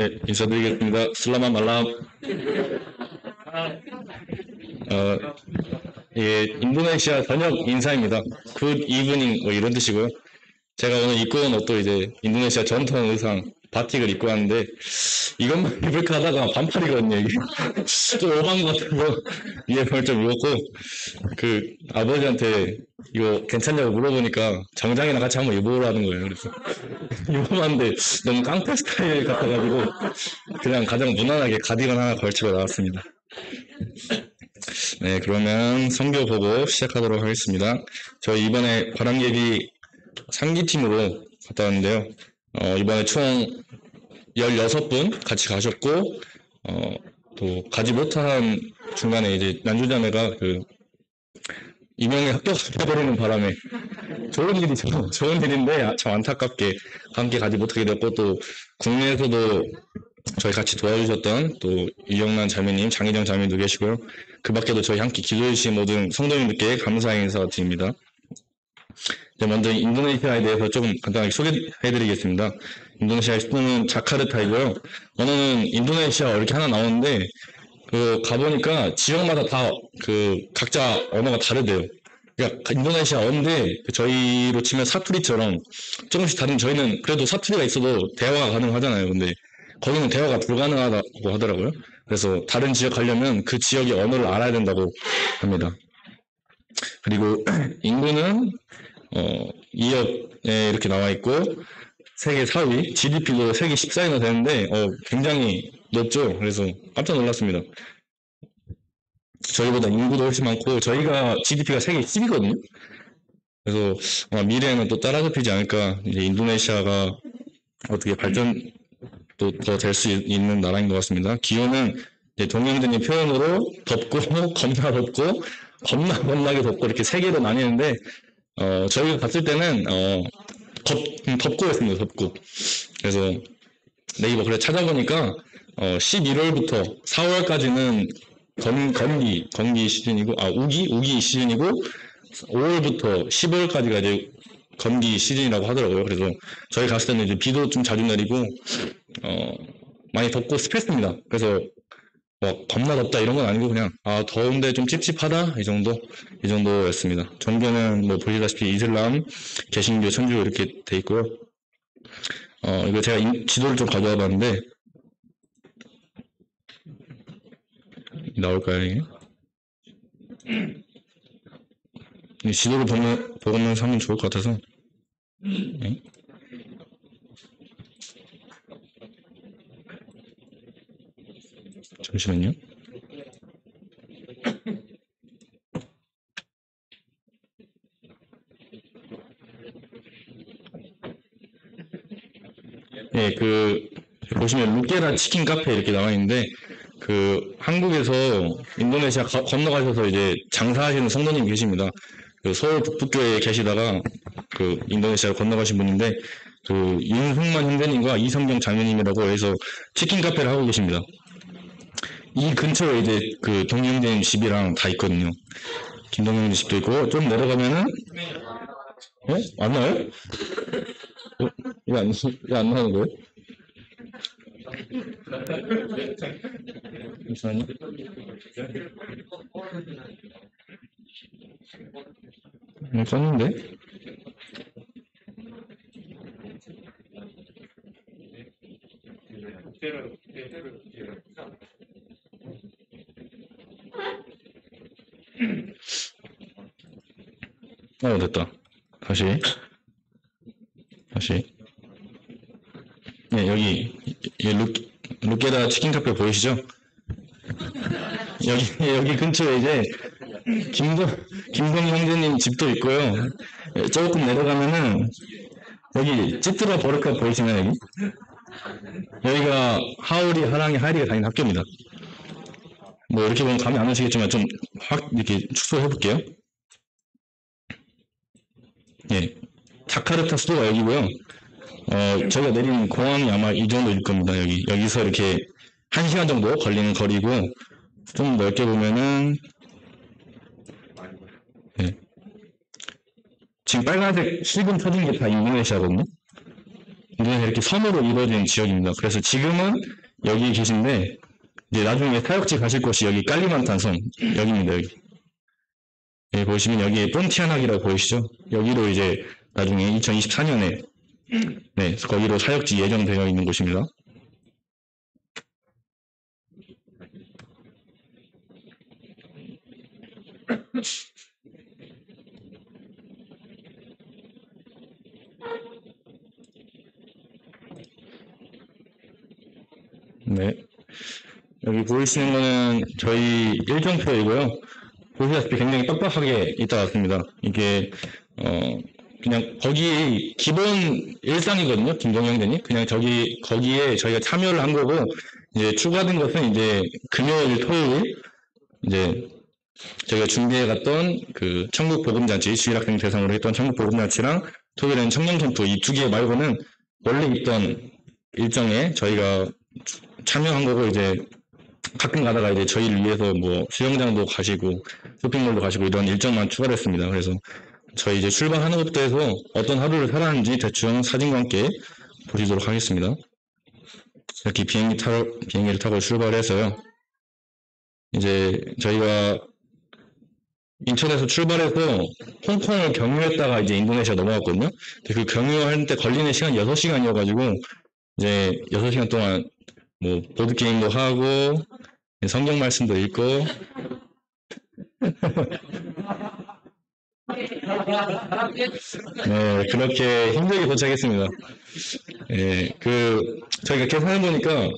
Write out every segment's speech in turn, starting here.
네, 인사드리겠습니다. 슬라만 말람. 예, 인도네시아 저녁 인사입니다. 굿 이브닝 뭐 이런 뜻이고요. 제가 오늘 입고 온 옷도 이제 인도네시아 전통 의상 바틱을 입고 왔는데 이것만 입을까 하다가 반팔이거든요. 이게 좀 오버한 것 같아서 위에 벌좀 입었고 그 아버지한테 이거 괜찮냐고 물어보니까 정장이랑 같이 한번 입어보라는 거예요. 그래서 입어봤는데 너무 깡패 스타일 같아가지고 그냥 가장 무난하게 가디건 하나 걸치고 나왔습니다. 네, 그러면 선교 보고 시작하도록 하겠습니다. 저희 이번에 바람예비 상기팀으로 갔다 왔는데요. 이번에 총 16분 같이 가셨고, 또 가지 못한 중간에 이제 난주자매가 임용에 합격해버리는 바람에 좋은 일이죠. 좋은 일인데 참 안타깝게 함께 가지 못하게 되었고, 또 국내에서도 저희 같이 도와주셨던 또 이영란 자매님, 장희정 자매도 계시고요. 그 밖에도 저희 함께 기도해주신 모든 성도님들께 감사의 인사 드립니다. 먼저 인도네시아에 대해서 조금 간단하게 소개해드리겠습니다. 인도네시아의 수도는 자카르타이고요. 언어는 인도네시아 이렇게 하나 나오는데 가보니까 지역마다 다 각자 언어가 다르대요. 그러니까 인도네시아어인데 저희로 치면 사투리처럼 조금씩 다른, 저희는 그래도 사투리가 있어도 대화가 가능하잖아요. 근데 거기는 대화가 불가능하다고 하더라고요. 그래서 다른 지역 가려면 그 지역의 언어를 알아야 된다고 합니다. 그리고 인구는 2억에 이렇게 나와 있고 세계 4위, GDP도 세계 14위나 되는데 굉장히 높죠. 그래서 깜짝 놀랐습니다. 저희보다 인구도 훨씬 많고 저희가 GDP가 세계 10위거든요. 그래서 미래에는 또 따라잡히지 않을까. 이제 인도네시아가 어떻게 발전 또 더 될 수 있는 나라인 것 같습니다. 기온은 동양인의 표현으로 덥고 겁나 덥고 겁나게 덥고 이렇게 세 개로 나뉘는데 저희가 갔을 때는 덥고였습니다. 덥고. 그래서 네이버 그래 찾아보니까 11월부터 4월까지는 건기 시즌이고 우기 시즌이고 5월부터 10월까지가 이제 건기 시즌이라고 하더라고요. 그래서 저희 갔을 때는 이제 비도 좀 자주 내리고 많이 덥고 습했습니다. 그래서 겁나 덥다 이런 건 아니고 그냥 더운데 좀 찝찝하다 이 정도였습니다. 종교는 뭐 보시다시피 이슬람, 개신교, 천주교 이렇게 돼 있고요. 이거 제가 지도를 좀 가져와 봤는데 나올까요 이게? 이 지도를 보면서 하면 좋을 것 같아서. 네. 잠시만요. 네, 보시면 루게라 치킨 카페 이렇게 나와 있는데 한국에서 인도네시아 건너가셔서 이제 장사하시는 성도님 계십니다. 서울 북부교회에 계시다가 인도네시아로 건너가신 분인데 윤승만 형제님과 이성경 장로님이라고 해서 치킨 카페를 하고 계십니다. 이 근처에 이제 동희 형제님 집이랑 다 있거든요. 김동희 형제 집도 있고 좀 내려가면은 안 나와요? 이거 안 나오는 거예요? 잠시만요. 썼는데? 됐다. 다시. 네, 여기 루게라 치킨 카페 보이시죠? 여기 근처에 이제 김동희 형제님 집도 있고요. 조금 내려가면은 여기 찌뚜라 버르카 보이시나요? 여기가 하울이, 하랑이, 하이리가 다니는 학교입니다. 뭐 이렇게 보면 감이 안 오시겠지만 좀 확 이렇게 축소해 볼게요. 예, 자카르타 수도가 여기고요. 저희가 내린 공항이 아마 이 정도일 겁니다. 여기서 이렇게 1시간 정도 걸리는 거리고, 좀 넓게 보면은, 지금 빨간색 실금 터진 게 다 인도네시아거든요. 인도네시아 이렇게 섬으로 이루어진 지역입니다. 그래서 지금은 여기 계신데 이제 나중에 사역지 가실 곳이 여기 깔리만탄 섬 여기입니다. 여기. 여기 보시면 여기 폰티아나기라고 보이시죠? 여기로 이제 나중에 2024년에 네, 거기로 사역지 예정되어 있는 곳입니다. 네. 여기 보이시는 거는 저희 일정표이고요. 보시다시피 굉장히 빡빡하게 있다 왔습니다. 이게, 그냥 거기 기본 일상이거든요. 김동영 형제님. 그냥 거기에 저희가 참여를 한 거고, 이제 추가된 것은 이제 금요일, 토요일, 이제 저희가 준비해 갔던 그 천국 복음잔치, 주일학생 대상으로 했던 천국 복음잔치랑 토요일엔 청년 캠프 이 두 개 말고는 원래 있던 일정에 저희가 참여한 거고, 이제 가끔 가다가 이제 저희를 위해서 뭐 수영장도 가시고 쇼핑몰도 가시고 이런 일정만 추가됐습니다. 그래서 저희 이제 출발하는 것부터 해서 어떤 하루를 살았는지 대충 사진과 함께 보시도록 하겠습니다. 이렇게 비행기를 타고 출발해서요. 이제 저희가 인천에서 출발해서 홍콩을 경유했다가 이제 인도네시아 넘어갔거든요. 근데 그 경유할 때 걸리는 시간이 6시간이어가지고 이제 6시간 동안 뭐 보드게임도 하고 성경 말씀도 읽고 네, 그렇게 힘들게 도착했습니다. 네, 저희가 계산해 보니까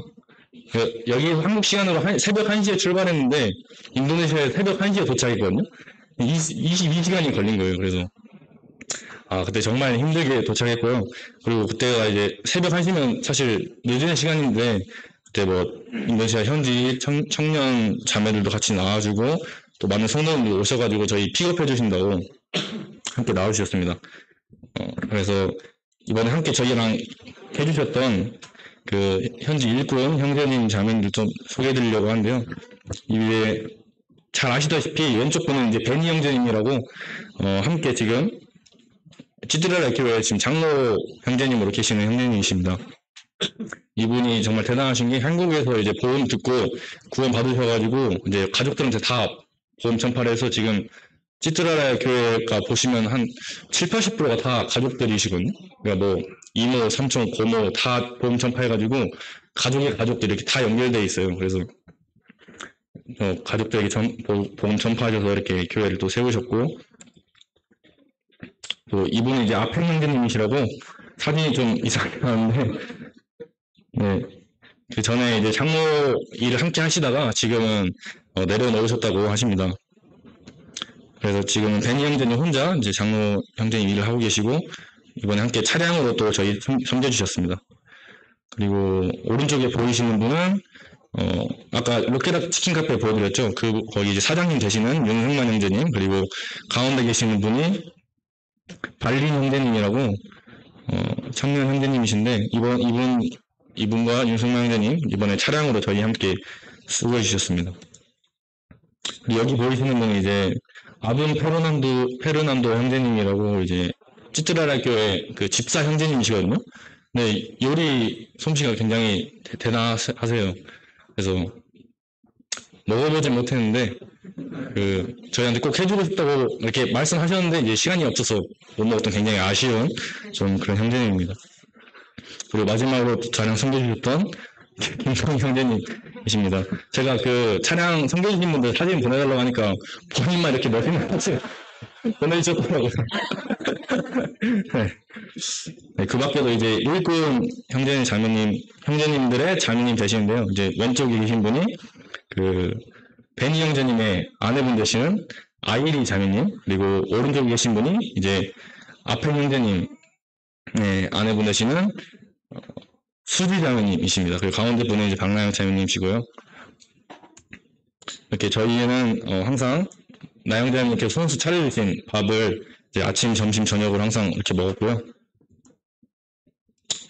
여기 한국 시간으로 새벽 1시에 출발했는데 인도네시아에 새벽 1시에 도착했거든요. 22시간이 걸린 거예요. 그래서 그때 정말 힘들게 도착했고요. 그리고 그때가 이제 새벽 1시면 사실 늦은 시간인데 그때 뭐 인도네시아 현지 청년 자매들도 같이 나와주고 또 많은 성도님들이 오셔가지고 저희 픽업해 주신다고 함께 나와주셨습니다. 그래서 이번에 함께 저희랑 해주셨던 그 현지 일꾼 형제님 자매님들 좀 소개해드리려고 하는데요. 이게 잘 아시다시피 왼쪽 분은 이제 베니 형제님이라고 함께 지금 찌드라라 교회 지금 장로 형제님으로 계시는 형제님이십니다. 이분이 정말 대단하신 게 한국에서 이제 보험 듣고 구원 받으셔가지고 이제 가족들한테 다 보험 전파를 해서 지금 찌뚜라라 교회가 보시면 한 7, 80%가 다 가족들이시거든요. 그러니까 뭐 이모, 삼촌, 고모 다 보험 전파해가지고 가족의 가족들이 이렇게 다 연결돼 있어요. 그래서 가족들에게 보험 전파하셔서 이렇게 교회를 또 세우셨고 또 이분은 이제 아펜 형제님이시라고 사진이 좀 이상하게 나왔는데 네. 그 전에 이제 장로 일을 함께 하시다가 지금은 내려놓으셨다고 하십니다. 그래서 지금은 베니 형제님 혼자 이제 장로 형제님 일을 하고 계시고 이번에 함께 차량으로 또 저희 섬겨주셨습니다. 그리고 오른쪽에 보이시는 분은 아까 로켓업 치킨 카페 보여드렸죠. 거기 이제 사장님 되시는 윤승만 형제님, 그리고 가운데 계시는 분이 발린 형제님이라고 청년 형제님이신데 이분과 윤승만 형제님 이번에 차량으로 저희 함께 수고해 주셨습니다. 여기 보이시는 분은 이제 아분 페르난도 형제님이라고 이제 찌뚜라라 교회 그 집사 형제님이시거든요. 네, 요리 솜씨가 굉장히 대단하세요. 그래서 먹어보진 못했는데 저희한테 꼭 해주고 싶다고 이렇게 말씀하셨는데 이제 시간이 없어서 못 먹었던 굉장히 아쉬운 좀 그런 형제님입니다. 그리고 마지막으로 차량 섬겨주셨던 김성 형제님이십니다. 제가 그 차량 섬겨주신 분들 사진 보내달라고 하니까 본인만 이렇게 멋있는 사진 보내주셨더라고요. 네, 그 밖에도 이제 일꾼 형제님들의 자매님 되시는데요. 이제 왼쪽에 계신 분이 베니 형제님의 아내분 되시는 아이리 자매님, 그리고 오른쪽에 계신 분이 이제 아펜 형제님 아내분 되시는 수지 자매님이십니다. 그리고 가운데 분은 이제 박나영 자매님이시고요. 이렇게 저희는 항상 나영 자매님께 손수 차려주신 밥을 이제 아침, 점심, 저녁을 항상 이렇게 먹었고요.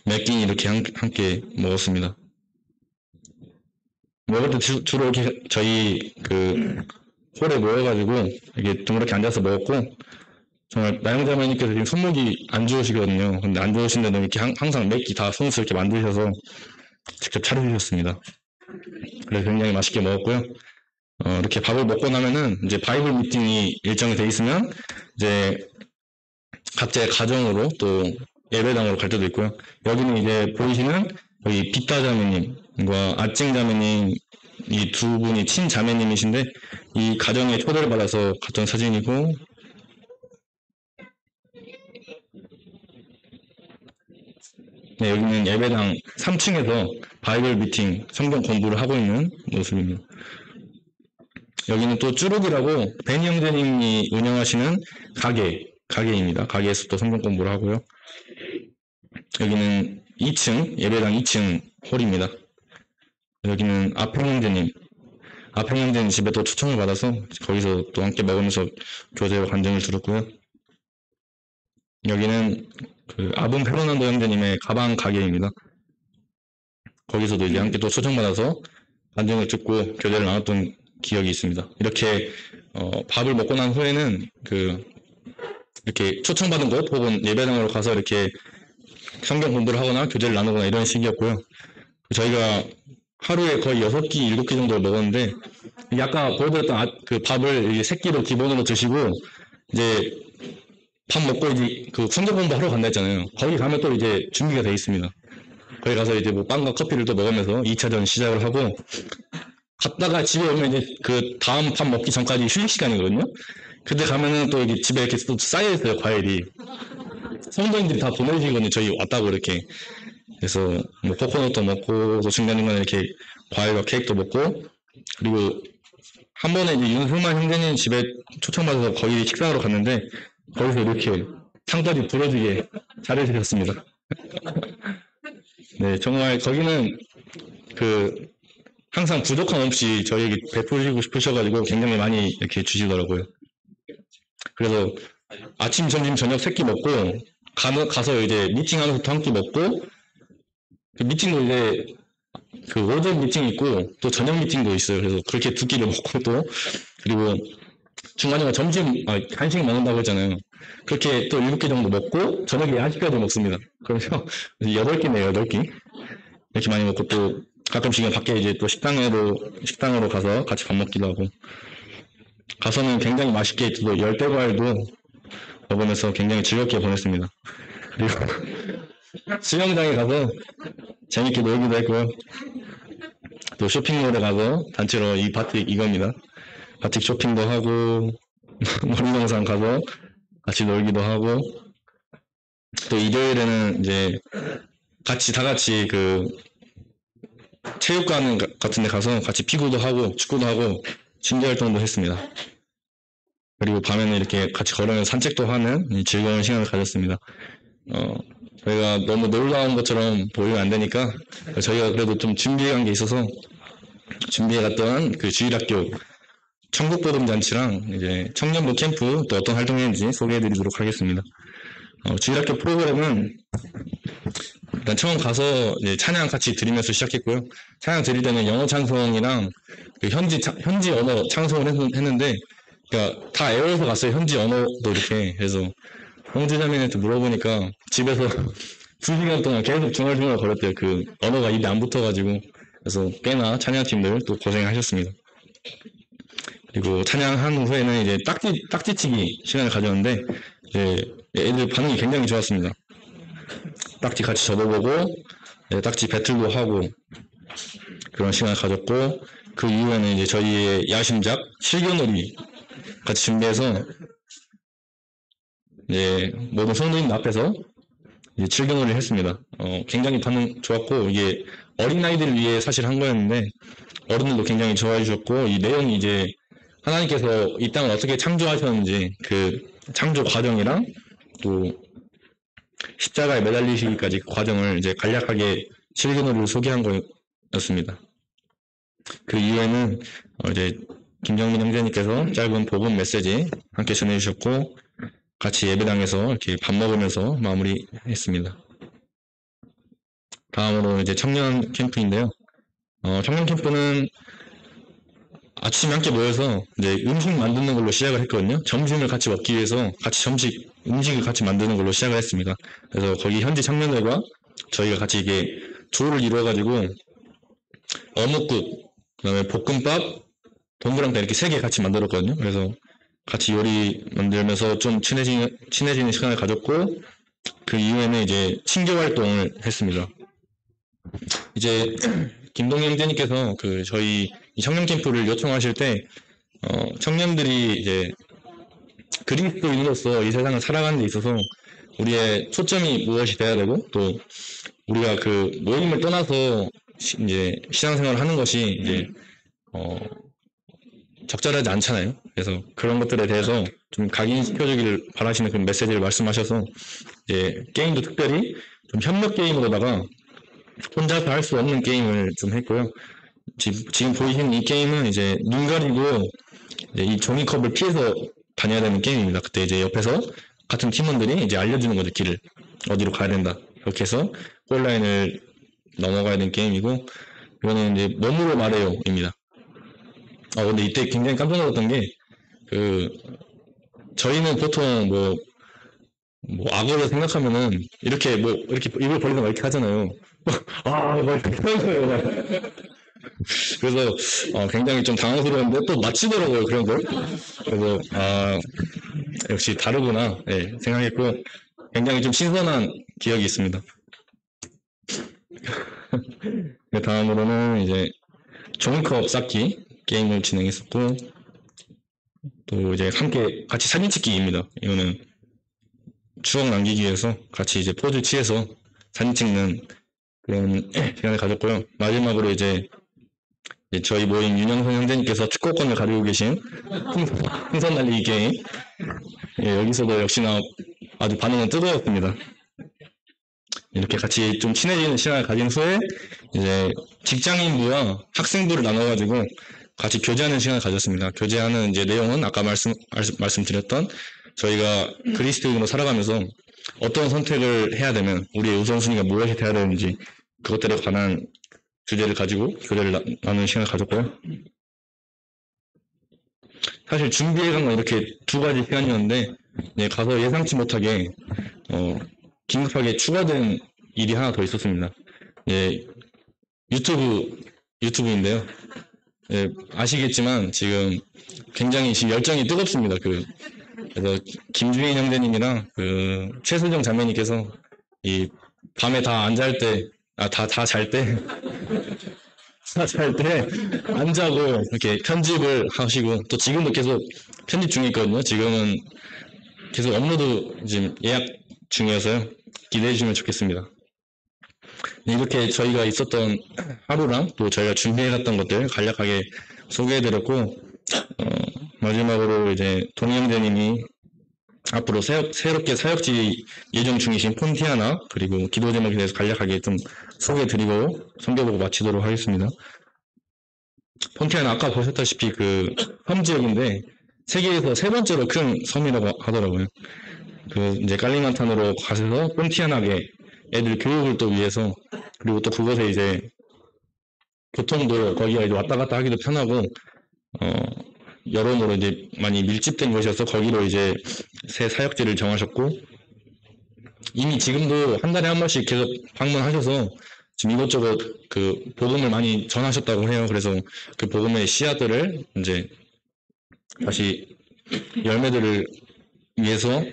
몇 끼니 이렇게 함께 먹었습니다. 먹을 때 주로 이렇게 저희 홀에 모여가지고 이렇게 둥그렇게 앉아서 먹었고 정말 나영자매님께서 지금 손목이 안 좋으시거든요. 근데 안 좋으신데도 이렇게 항상 몇 끼 다 손수 이렇게 만드셔서 직접 차려주셨습니다. 그래서 굉장히 맛있게 먹었고요. 이렇게 밥을 먹고 나면은 이제 바이블 미팅이 일정이 돼 있으면 이제 각자의 가정으로 또 예배당으로 갈 때도 있고요. 여기는 이제 보이시는 여기 빗다 자매님과 아찡 자매님 이 두 분이 친자매님이신데 이 가정에 초대를 받아서 갔던 사진이고, 네, 여기는 예배당 3층에서 바이블 미팅 성경 공부를 하고 있는 모습입니다. 여기는 또 쭈룩이라고 베니 형제님이 운영하시는 가게입니다. 가게에서 또 성경 공부를 하고요. 여기는 2층, 예배당 2층 홀입니다. 여기는 아평 형제님 집에 또 초청을 받아서 거기서 또 함께 먹으면서 교제와 간증을 들었고요. 여기는 그 아분 페르난도 형제님의 가방 가게입니다. 거기서도 이제 함께 또 초청받아서 간증을 듣고 교제를 나눴던 기억이 있습니다. 이렇게 밥을 먹고 난 후에는 이렇게 초청받은 곳 혹은 예배당으로 가서 이렇게 성경 공부를 하거나 교제를 나누거나 이런 식이었고요. 저희가 하루에 거의 6끼, 7끼 정도를 먹었는데, 아까 보여드렸던 그 밥을 3끼로 기본으로 드시고, 이제 밥 먹고 이제 그 성경 공부 하러 간다 했잖아요. 거기 가면 또 이제 준비가 돼 있습니다. 거기 가서 이제 뭐 빵과 커피를 또 먹으면서 2차전 시작을 하고, 갔다가 집에 오면 이제 그 다음 밥 먹기 전까지 휴식 시간이거든요. 그때 가면은 또 이게 집에 이렇게 또 쌓여있어요, 과일이. 성도님들이 다 보내주시거든요, 저희 왔다고 이렇게. 그래서 뭐 코코넛도 먹고 또 중간중간에 이렇게 과일과 케이크도 먹고, 그리고 한 번에 이제 윤승만 형제님 집에 초청받아서 거기 식사하러 갔는데 거기서 이렇게 상다리 부러지게 잘해주셨습니다. 네, 정말 거기는 항상 부족함 없이 저희에게 베풀고 싶으셔가지고 굉장히 많이 이렇게 주시더라고요. 그래서 아침, 점심, 저녁 3끼 먹고 가서 이제 미팅하면서 또 한 끼 먹고, 그 미팅도 이제 오전 미팅 있고 또 저녁 미팅도 있어요. 그래서 그렇게 2끼를 먹고 또 그리고 중간중간 간식 먹는다고 했잖아요. 그렇게 또 7끼 정도 먹고 저녁에 야식까지 먹습니다. 그래서 8끼네요, 8끼. 이렇게 많이 먹고 또 가끔씩은 밖에 이제 또 식당으로 가서 같이 밥 먹기도 하고, 가서는 굉장히 맛있게 또 열대과일도 먹으면서 굉장히 즐겁게 보냈습니다. 그리고 수영장에 가서 재밌게 놀기도 했고요. 또 쇼핑몰에 가서 단체로 이 바틱 이겁니다. 바틱 쇼핑도 하고 놀이동산 가서 같이 놀기도 하고, 또 일요일에는 이제 다 같이 체육관 같은 데 가서 같이 피구도 하고 축구도 하고 취미 활동도 했습니다. 그리고 밤에는 이렇게 같이 걸으면서 산책도 하는 즐거운 시간을 가졌습니다. 저희가 너무 놀라운 것처럼 보이면 안 되니까 저희가 그래도 좀 준비한 게 있어서 준비해갔던 그 주일학교 천국보듬잔치랑 이제 청년부 캠프 또 어떤 활동했는지 소개해드리도록 하겠습니다. 주일학교 프로그램은 일단 처음 가서 이제 찬양 같이 드리면서 시작했고요. 찬양 드릴 때는 영어 찬송이랑 현지 언어 찬송을 했는데, 그러니까 다 애워서 갔어요. 현지 언어도 이렇게. 그래서 형제자매한테 물어보니까 집에서 2시간 동안 계속 중얼중얼 거렸대요. 그 언어가 입에 안 붙어가지고. 그래서 꽤나 찬양팀들 또 고생하셨습니다. 그리고 찬양한 후에는 이제 딱지치기 시간을 가졌는데, 이제 애들 반응이 굉장히 좋았습니다. 딱지 같이 접어보고, 딱지 배틀도 하고, 그런 시간을 가졌고, 그 이후에는 이제 저희의 야심작 실겨놀이 같이 준비해서, 모든 성도님 앞에서 이제 실겨놀이를 했습니다. 굉장히 반응 좋았고, 이게 어린아이들을 위해 사실 한 거였는데, 어른들도 굉장히 좋아해 주셨고, 이 내용이 이제 하나님께서 이 땅을 어떻게 창조하셨는지 그 창조 과정이랑 또 십자가에 매달리시기까지 그 과정을 이제 간략하게 실근으로 소개한 거였습니다. 그 이후에는 이제 김정민 형제님께서 짧은 복음 메시지 함께 전해주셨고, 같이 예배당에서 이렇게 밥 먹으면서 마무리했습니다. 다음으로 이제 청년 캠프인데요. 청년 캠프는 아침에 함께 모여서 이제 음식 만드는 걸로 시작을 했거든요. 점심을 같이 먹기 위해서 같이 음식을 같이 만드는 걸로 시작을 했습니다. 그래서 거기 현지 청년들과 저희가 같이 이게 조를 이루어가지고 어묵국, 그다음에 볶음밥, 동그랑땡 이렇게 세 개 같이 만들었거든요. 그래서 같이 요리 만들면서 좀 친해지는 시간을 가졌고, 그 이후에는 이제 친교 활동을 했습니다. 이제 김동희 형제님께서 그 저희 이 청년 캠프를 요청하실 때 청년들이 이제 그리스도인으로서 이 세상을 살아가는 데 있어서 우리의 초점이 무엇이 돼야 되고, 또 우리가 그 모임을 떠나서 이제 신앙생활을 하는 것이 이제 적절하지 않잖아요. 그래서 그런 것들에 대해서 좀 각인시켜주기를 바라시는 그런 메시지를 말씀하셔서 이제 게임도 특별히 좀 협력 게임으로다가 혼자서 할 수 없는 게임을 좀 했고요. 지금 보이시는 이 게임은 이제 눈 가리고 이제 이 종이컵을 피해서 다녀야 되는 게임입니다. 그때 이제 옆에서 같은 팀원들이 이제 알려주는 거죠. 길을 어디로 가야 된다. 이렇게 해서 골라인을 넘어가야 되는 게임이고, 이거는 이제 몸으로 말해요입니다. 근데 이때 굉장히 깜짝 놀랐던 게, 저희는 보통 뭐 악어를 생각하면은 이렇게 입을 벌리는 거 이렇게 하잖아요. 이렇게 하는 거예요. 그래서 굉장히 좀 당황스러웠는데 또 마치더라고요, 그런 걸. 그래서 역시 다르구나, 네, 생각했고 굉장히 좀 신선한 기억이 있습니다. 다음으로는 이제 종이컵 쌓기 게임을 진행했었고, 또 이제 함께 같이 사진 찍기입니다. 이거는 추억 남기기 위해서 같이 이제 포즈 취해서 사진 찍는 그런 시간을 가졌고요. 마지막으로 이제 저희 모임 윤영선 형제님께서 축구권을 가지고 계신 풍선 날리기 게임, 여기서도 역시나 아주 반응은 뜨거웠습니다. 이렇게 같이 좀 친해지는 시간을 가진 후에 이제 직장인부와 학생부를 나눠가지고 같이 교제하는 시간을 가졌습니다. 교제하는 이제 내용은 아까 말씀드렸던 저희가 그리스도인으로 살아가면서 어떤 선택을 해야 되면 우리의 우선순위가 무엇이 돼야 되는지 그것들에 관한 주제를 가지고 교제를 나누는 시간을 가졌고요. 사실 준비해간 건 이렇게 두 가지 시간이었는데 가서 예상치 못하게 긴급하게 추가된 일이 하나 더 있었습니다. 유튜브인데요. 아시겠지만 지금 굉장히 지금 열정이 뜨겁습니다. 그래서 김주인 형제님이랑 최수정 자매님께서 이 밤에 다 안 잘 때, 다 잘 때 안 자고 이렇게 편집을 하시고, 또 지금도 계속 편집 중에 있거든요. 지금은 계속 업로드 지금 예약 중이어서요. 기대해 주시면 좋겠습니다. 이렇게 저희가 있었던 하루랑 또 저희가 준비해갔던 것들 간략하게 소개해드렸고, 마지막으로 이제 동희 형제님이 앞으로 새롭게 사역지 예정 중이신 폰티아나 그리고 기도 제목에 대해서 간략하게 좀 소개해드리고 섬겨보고 마치도록 하겠습니다. 폰티아나 아까 보셨다시피 섬 지역인데 세계에서 세 번째로 큰 섬이라고 하더라고요. 이제 깔리만탄으로 가셔서 폰티아나게 애들 교육을 또 위해서, 그리고 또 그곳에 이제 교통도 거기가 이제 왔다 갔다 하기도 편하고 여러모로 이제 많이 밀집된 곳이어서 거기로 이제 새 사역지를 정하셨고, 이미 지금도 한 달에 한 번씩 계속 방문하셔서 지금 이것저것 복음을 많이 전하셨다고 해요. 그래서 그 복음의 씨앗들을 이제 다시 열매들을 위해서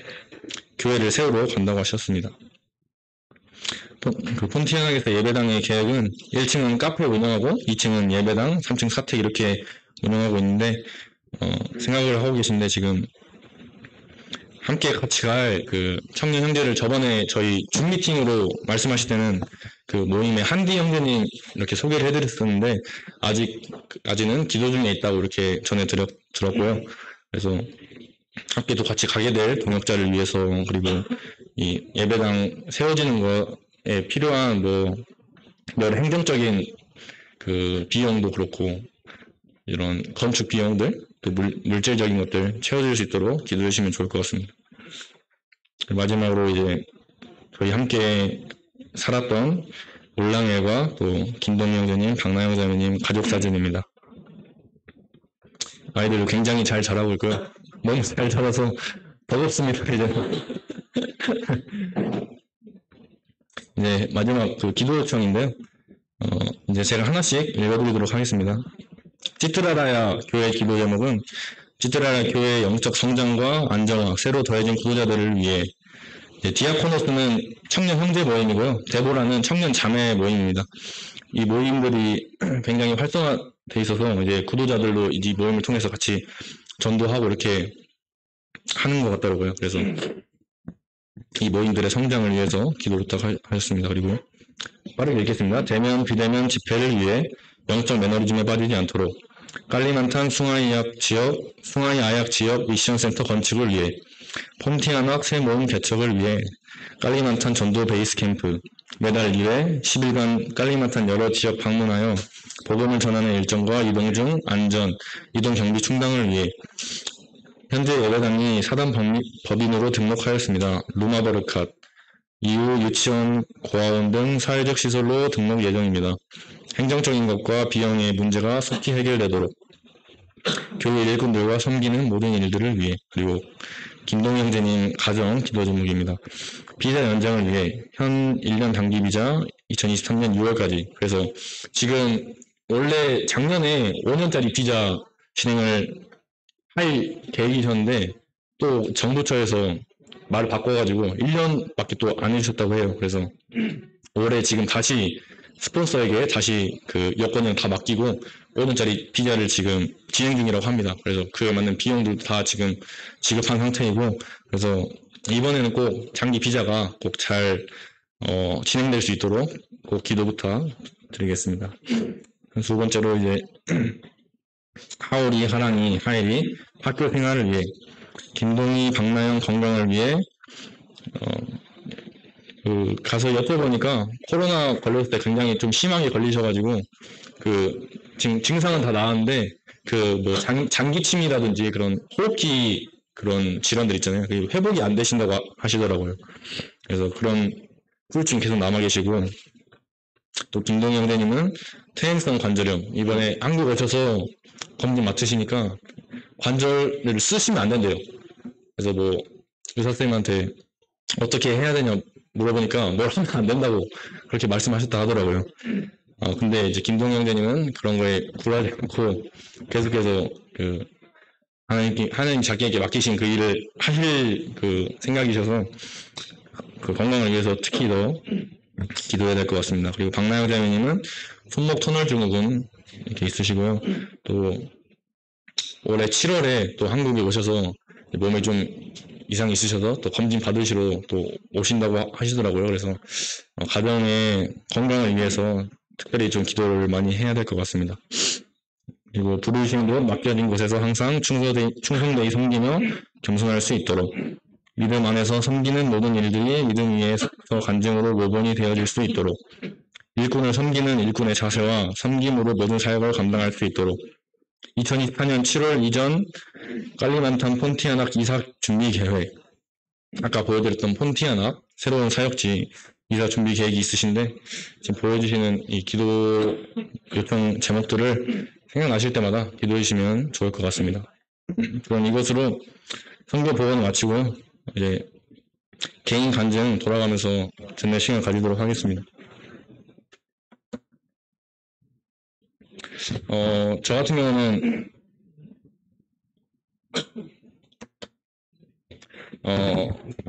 교회를 세우러 간다고 하셨습니다. 폰티아나에서 예배당의 계획은 1층은 카페 운영하고 2층은 예배당, 3층 사택 이렇게 운영하고 있는데, 생각을 하고 계신데 지금 함께 같이 갈 청년 형제를 저번에 저희 줌 미팅으로 말씀하실 때는 모임의 한디 형제님 이렇게 소개를 해드렸었는데 아직은 기도 중에 있다고 이렇게 들었고요. 그래서 함께 또 같이 가게 될 동역자를 위해서, 그리고 이 예배당 세워지는 거에 필요한 여러 행정적인 비용도 그렇고 이런 건축 비용들, 또 물질적인 것들 채워줄 수 있도록 기도해 주시면 좋을 것 같습니다. 마지막으로 이제 저희 함께 살았던 올랑엘과 또 김동희 형제님, 박나영 자매님 가족 사진입니다. 아이들 굉장히 잘 자라고 있고요. 너무 잘 자라서 버겁습니다, 이제. 이제 마지막 그 기도 요청인데요. 이제 제가 하나씩 읽어드리도록 하겠습니다. 찌트라라야 교회 기도 제목은 찌트라라 교회의 영적 성장과 안정화, 새로 더해진 구도자들을 위해. 디아코노스는 청년 형제 모임이고요. 데보라는 청년 자매 모임입니다. 이 모임들이 굉장히 활성화돼 있어서 이제 구도자들도 이 모임을 통해서 같이 전도하고 이렇게 하는 것 같더라고요. 그래서 이 모임들의 성장을 위해서 기도 부탁하셨습니다. 그리고 빠르게 읽겠습니다. 대면, 비대면 집회를 위해 영적 매너리즘에 빠지지 않도록 깔리만탄 숭아이 아약 지역 미션센터 건축을 위해 폰티아낙 새 모임 개척을 위해 깔리만탄 전도 베이스 캠프 매달 1회 10일간 깔리만탄 여러 지역 방문하여 복음을 전하는 일정과 이동 중 안전, 이동 경비 충당을 위해 현재 예배당이 사단 법인으로 등록하였습니다. 루마버르캇 이후 유치원, 고아원 등 사회적 시설로 등록 예정입니다. 행정적인 것과 비용의 문제가 속히 해결되도록 교회 일꾼들과 섬기는 모든 일들을 위해. 그리고 김동희 형제님 가정 기도 제목입니다. 비자 연장을 위해 현 1년 단기 비자 2023년 6월까지. 그래서 지금 원래 작년에 5년짜리 비자 진행을 할 계획이셨는데 또 정부처에서 말을 바꿔가지고 1년밖에 또 안 해주셨다고 해요. 그래서 올해 지금 다시 스폰서에게 다시 그 여권을 다 맡기고 5년짜리 비자를 지금 진행 중이라고 합니다. 그래서 그에 맞는 비용들도 다 지금 지급한 상태이고, 그래서 이번에는 꼭 장기 비자가 꼭 잘 진행될 수 있도록 꼭 기도 부탁드리겠습니다. 두 번째로 이제 하울이, 하랑이, 하엘이 학교 생활을 위해, 김동희, 박나영 건강을 위해. 가서 여쭤보니까 코로나 걸렸을 때 굉장히 좀 심하게 걸리셔가지고 지금 증상은 다 나았는데 뭐 장기침이라든지 그런 호흡기 그런 질환들 있잖아요. 그게 회복이 안 되신다고 하시더라고요. 그래서 그런 후유증 계속 남아 계시고, 또 김동희 형제님은 퇴행성 관절염, 이번에 한국 오셔서 검진 맡으시니까 관절을 쓰시면 안 된대요. 그래서 뭐 의사 선생님한테 어떻게 해야 되냐 물어보니까 뭘 하면 안 된다고 그렇게 말씀하셨다 하더라고요. 근데 이제 김동희 형제님은 그런 거에 굴하지 않고 계속해서 하나님 자기에게 맡기신 그 일을 하실 생각이셔서 그 건강을 위해서 특히 더 기도해야 될 것 같습니다. 그리고 박나영 자매님은 손목 터널 증후군 이렇게 있으시고요. 또 올해 7월에 또 한국에 오셔서 몸에 좀 이상이 있으셔서 또 검진 받으시러 또 오신다고 하시더라고요. 그래서 가정의 건강을 위해서 특별히 좀 기도를 많이 해야 될 것 같습니다. 그리고 부르신 곳, 맡겨진 곳에서 항상 충성되이 섬기며 겸손할 수 있도록 믿음 안에서 섬기는 모든 일들이 믿음 위에서 간증으로 모본이 되어질 수 있도록 일꾼을 섬기는 일꾼의 자세와 섬김으로 모든 사역을 감당할 수 있도록 2024년 7월 이전 깔리만탄 폰티아낙 이사 준비 계획, 아까 보여드렸던 폰티아낙 새로운 사역지 이사 준비 계획이 있으신데 지금 보여주시는 이 기도 요청 제목들을 생각나실 때마다 기도해 주시면 좋을 것 같습니다. 그럼 이것으로 선교 보고는 마치고요. 이제 개인 간증 돌아가면서 전내 시간 가지도록 하겠습니다. 저 같은 경우는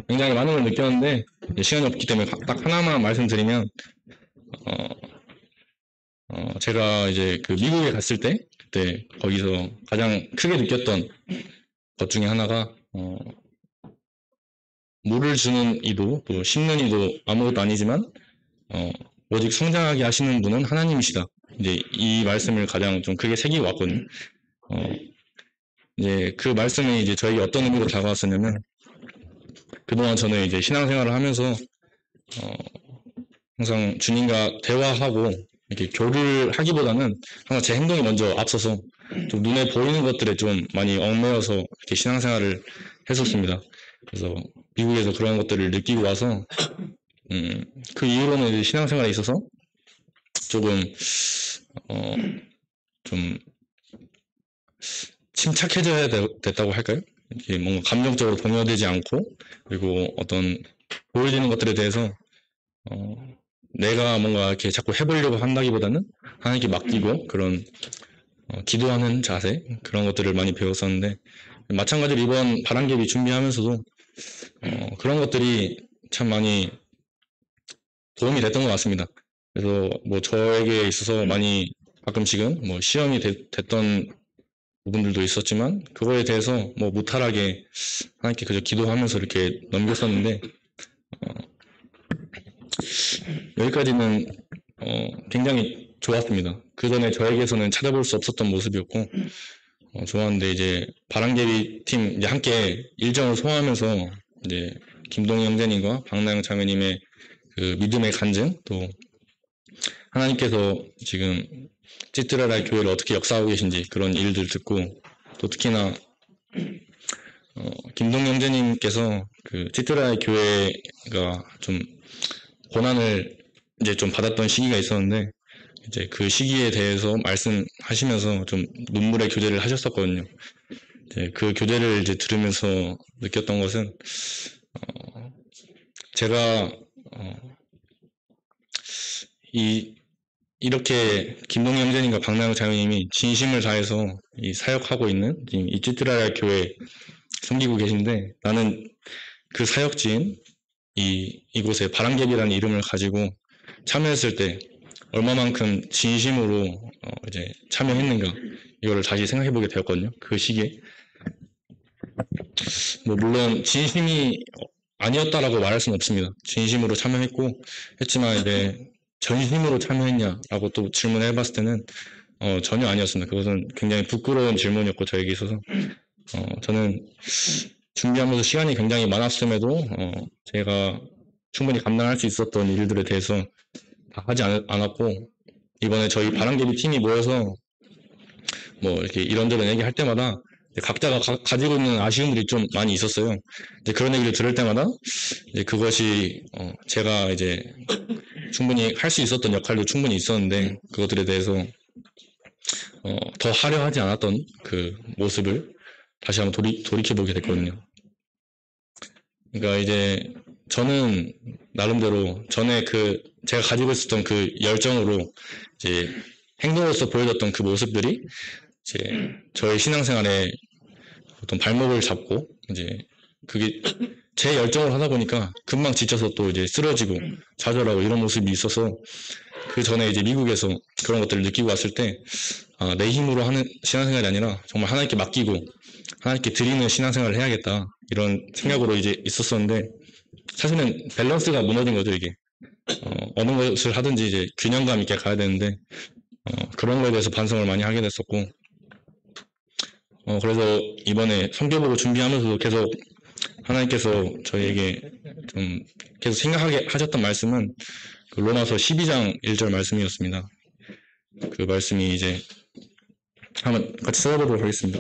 굉장히 많은 걸 느꼈는데 시간이 없기 때문에 딱 하나만 말씀드리면 제가 이제 미국에 갔을 때 그때 거기서 가장 크게 느꼈던 것 중에 하나가 물을 주는 이도 또 심는 이도 아무것도 아니지만 오직 성장하게 하시는 분은 하나님이시다. 이제 이 말씀을 가장 좀 크게 새기고 왔거든요. 이제 그 말씀이 이제 저에게 어떤 의미로 다가왔었냐면, 그동안 저는 이제 신앙생활을 하면서 항상 주님과 대화하고 이렇게 교류를 하기보다는 항상 제 행동이 먼저 앞서서 좀 눈에 보이는 것들에 좀 많이 얽매여서 이렇게 신앙생활을 했었습니다. 그래서 미국에서 그런 것들을 느끼고 와서 그 이후로는 이제 신앙생활에 있어서 조금 좀 침착해져야 됐다고 할까요? 이렇게 뭔가 감정적으로 동요되지 않고, 그리고 어떤 보여지는 것들에 대해서 내가 뭔가 이렇게 자꾸 해보려고 한다기보다는 하나님께 맡기고 그런 기도하는 자세, 그런 것들을 많이 배웠었는데, 마찬가지로 이번 바람개비 준비하면서도 그런 것들이 참 많이 도움이 됐던 것 같습니다. 그래서 뭐 저에게 있어서 많이 가끔씩은 뭐 시험이 됐던 부분들도 있었지만, 그거에 대해서 뭐 무탈하게 하나님께 그저 기도하면서 이렇게 넘겼었는데, 여기까지는 굉장히 좋았습니다. 그 전에 저에게서는 찾아볼 수 없었던 모습이었고 좋았는데, 이제 바람개비 팀 이제 함께 일정을 소화하면서 이제 김동희 형제님과 박나영 자매님의 그 믿음의 간증, 또 하나님께서 지금 찌뜨라라 교회를 어떻게 역사하고 계신지 그런 일들 듣고, 또 특히나 김동희 형제님께서 그 찌뜨라라 교회가 좀 고난을 이제 좀 받았던 시기가 있었는데, 이제 그 시기에 대해서 말씀하시면서 좀 눈물의 교제를 하셨었거든요. 이제 그 교제를 이제 들으면서 느꼈던 것은 제가 이렇게 김동희 형제님과 박나영 자매님이 진심을 다해서 이 사역하고 있는 이 찌뜨라야 교회 섬기고 계신데, 나는 그 사역지인 이곳에 바람개비라는 이름을 가지고 참여했을 때 얼마만큼 진심으로 이제 참여했는가, 이거를 다시 생각해보게 되었거든요. 그 시기에 뭐 물론 진심이 아니었다라고 말할 수는 없습니다. 진심으로 참여했고 했지만, 이제 전심으로 참여했냐라고 또 질문을 해봤을 때는 전혀 아니었습니다. 그것은 굉장히 부끄러운 질문이었고, 저에게 있어서 저는 준비하면서 시간이 굉장히 많았음에도 제가 충분히 감당할 수 있었던 일들에 대해서 다 하지 않았고, 이번에 저희 바람개비 팀이 모여서 뭐 이렇게 이런저런 얘기할 때마다 각자가 가지고 있는 아쉬움들이 좀 많이 있었어요. 이제 그런 얘기를 들을 때마다 이제 그것이 제가 이제 충분히 할 수 있었던 역할도 충분히 있었는데, 그것들에 대해서 더 하려 하지 않았던 그 모습을 다시 한번 돌이켜보게 됐거든요. 그러니까 이제 저는 나름대로 전에 그 제가 가지고 있었던 그 열정으로 이제 행동으로서 보여줬던 그 모습들이 이제 저의 신앙생활에 어떤 발목을 잡고, 이제 그게 제 열정을 하다 보니까 금방 지쳐서 또 이제 쓰러지고 좌절하고 이런 모습이 있어서, 그 전에 이제 미국에서 그런 것들을 느끼고 왔을 때 내 힘으로 하는 신앙생활이 아니라 정말 하나님께 맡기고 하나님께 드리는 신앙생활을 해야겠다, 이런 생각으로 이제 있었었는데, 사실은 밸런스가 무너진 거죠. 이게 어느 것을 하든지 이제 균형감 있게 가야 되는데 그런 거에 대해서 반성을 많이 하게 됐었고, 그래서 이번에 성경보고 준비하면서도 계속 하나님께서 저희에게 좀 계속 생각하게 하셨던 말씀은 그 로마서 12장 1절 말씀이었습니다. 그 말씀이 이제 한번 같이 써보도록 하겠습니다.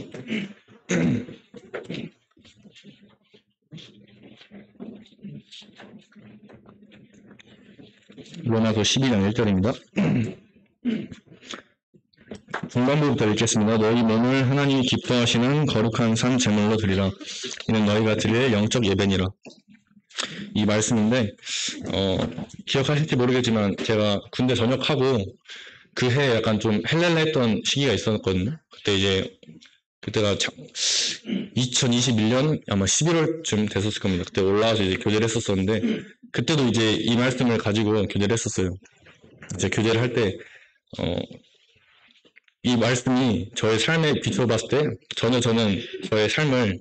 로마서 12장 1절입니다. 중간부부터 읽겠습니다. 너희 몸을 하나님이 기뻐하시는 거룩한 산 제물로 드리라. 이는 너희가 드릴 영적 예배니라. 이 말씀인데 기억하실지 모르겠지만, 제가 군대 전역하고 그 해에 약간 좀 헬렐레 했던 시기가 있었거든요. 그때가 2021년 아마 11월쯤 됐었을 겁니다. 그때 올라와서 이제 교제를 했었었는데, 그때도 이제 이 말씀을 가지고 교제를 했었어요. 이제 교제를 할 때 이 말씀이 저의 삶에 비춰봤을 때 저는 저의 삶을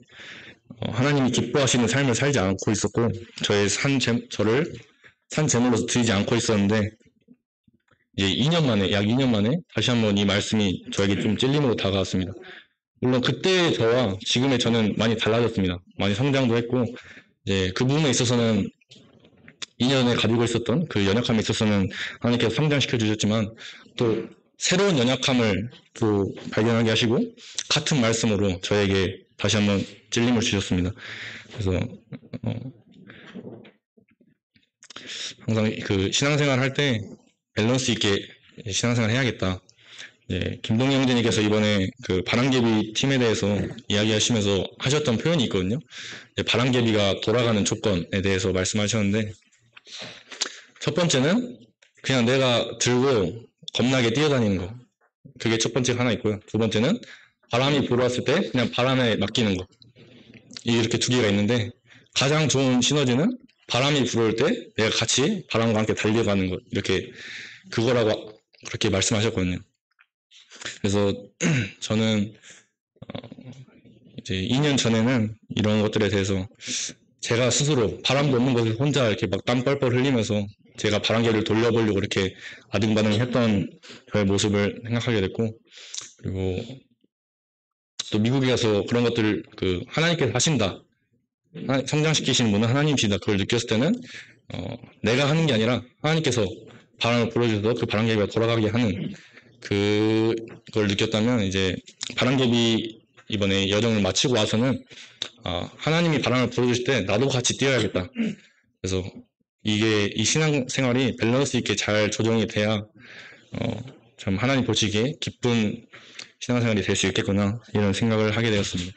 하나님이 기뻐하시는 삶을 살지 않고 있었고, 저를 산 제물로서 드리지 않고 있었는데, 이제 약 2년 만에 다시 한번 이 말씀이 저에게 좀 찔림으로 다가왔습니다. 물론 그때 저와 지금의 저는 많이 달라졌습니다. 많이 성장도 했고, 이제 그 부분에 있어서는 2년에 가지고 있었던 그 연약함에 있어서는 하나님께서 성장시켜 주셨지만, 또 새로운 연약함을 또 발견하게 하시고 같은 말씀으로 저에게 다시 한번 찔림을 주셨습니다. 그래서 항상 그 신앙생활 할 때 밸런스 있게 신앙생활 해야겠다, 김동희 형제님께서 이번에 그 바람개비 팀에 대해서 이야기하시면서 하셨던 표현이 있거든요. 바람개비가 돌아가는 조건에 대해서 말씀하셨는데, 첫 번째는 그냥 내가 들고 겁나게 뛰어다니는 거. 그게 첫 번째가 하나 있고요. 두 번째는 바람이 불어왔을 때 그냥 바람에 맡기는 거. 이렇게 두 개가 있는데, 가장 좋은 시너지는 바람이 불어올 때 내가 같이 바람과 함께 달려가는 것. 이렇게 그거라고 그렇게 말씀하셨거든요. 그래서 저는 이제 2년 전에는 이런 것들에 대해서 제가 스스로 바람도 없는 곳에 혼자 이렇게 막 땀 뻘뻘 흘리면서 제가 바람개를 돌려보려고 이렇게 아등바등했던 저의 모습을 생각하게 됐고, 그리고 또 미국에 가서 그런 것들을 하나님께서 하신다, 성장시키시는 분은 하나님이시다, 그걸 느꼈을 때는 내가 하는 게 아니라 하나님께서 바람을 불어주셔서 그 바람개비가 돌아가게 하는 그걸 느꼈다면, 이제 바람개비 이번에 여정을 마치고 와서는 하나님이 바람을 불어주실 때 나도 같이 뛰어야겠다. 그래서 이 신앙생활이 밸런스 있게 잘 조정이 돼야 참 하나님 보시기에 기쁜 신앙생활이 될 수 있겠구나, 이런 생각을 하게 되었습니다.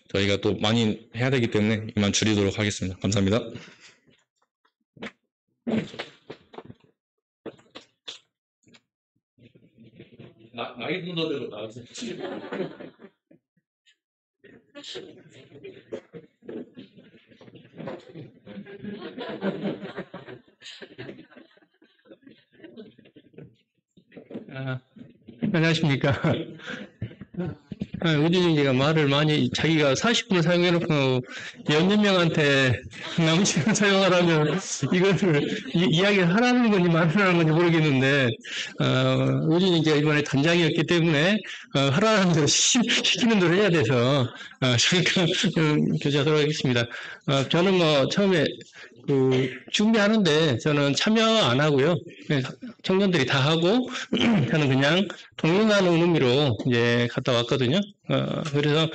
저희가 또 많이 해야 되기 때문에 이만 줄이도록 하겠습니다. 감사합니다. 나이 분들대로 나왔어요. 안녕하십니까. 우진이가 말을 많이 자기가 40분을 사용해놓고 몇몇 명한테 남은 시간 사용하라면 이거를 이야기를 하라는 건지 말하라는 건지 모르겠는데, 우진이가 이번에 단장이었기 때문에 하라는 대로 시키는 대로 해야 돼서 잠깐 교체하도록 하겠습니다. 저는 뭐 처음에 준비하는데 저는 참여 안 하고요. 청년들이 다 하고 저는 그냥 동행하는 의미로 이제 갔다 왔거든요. 그래서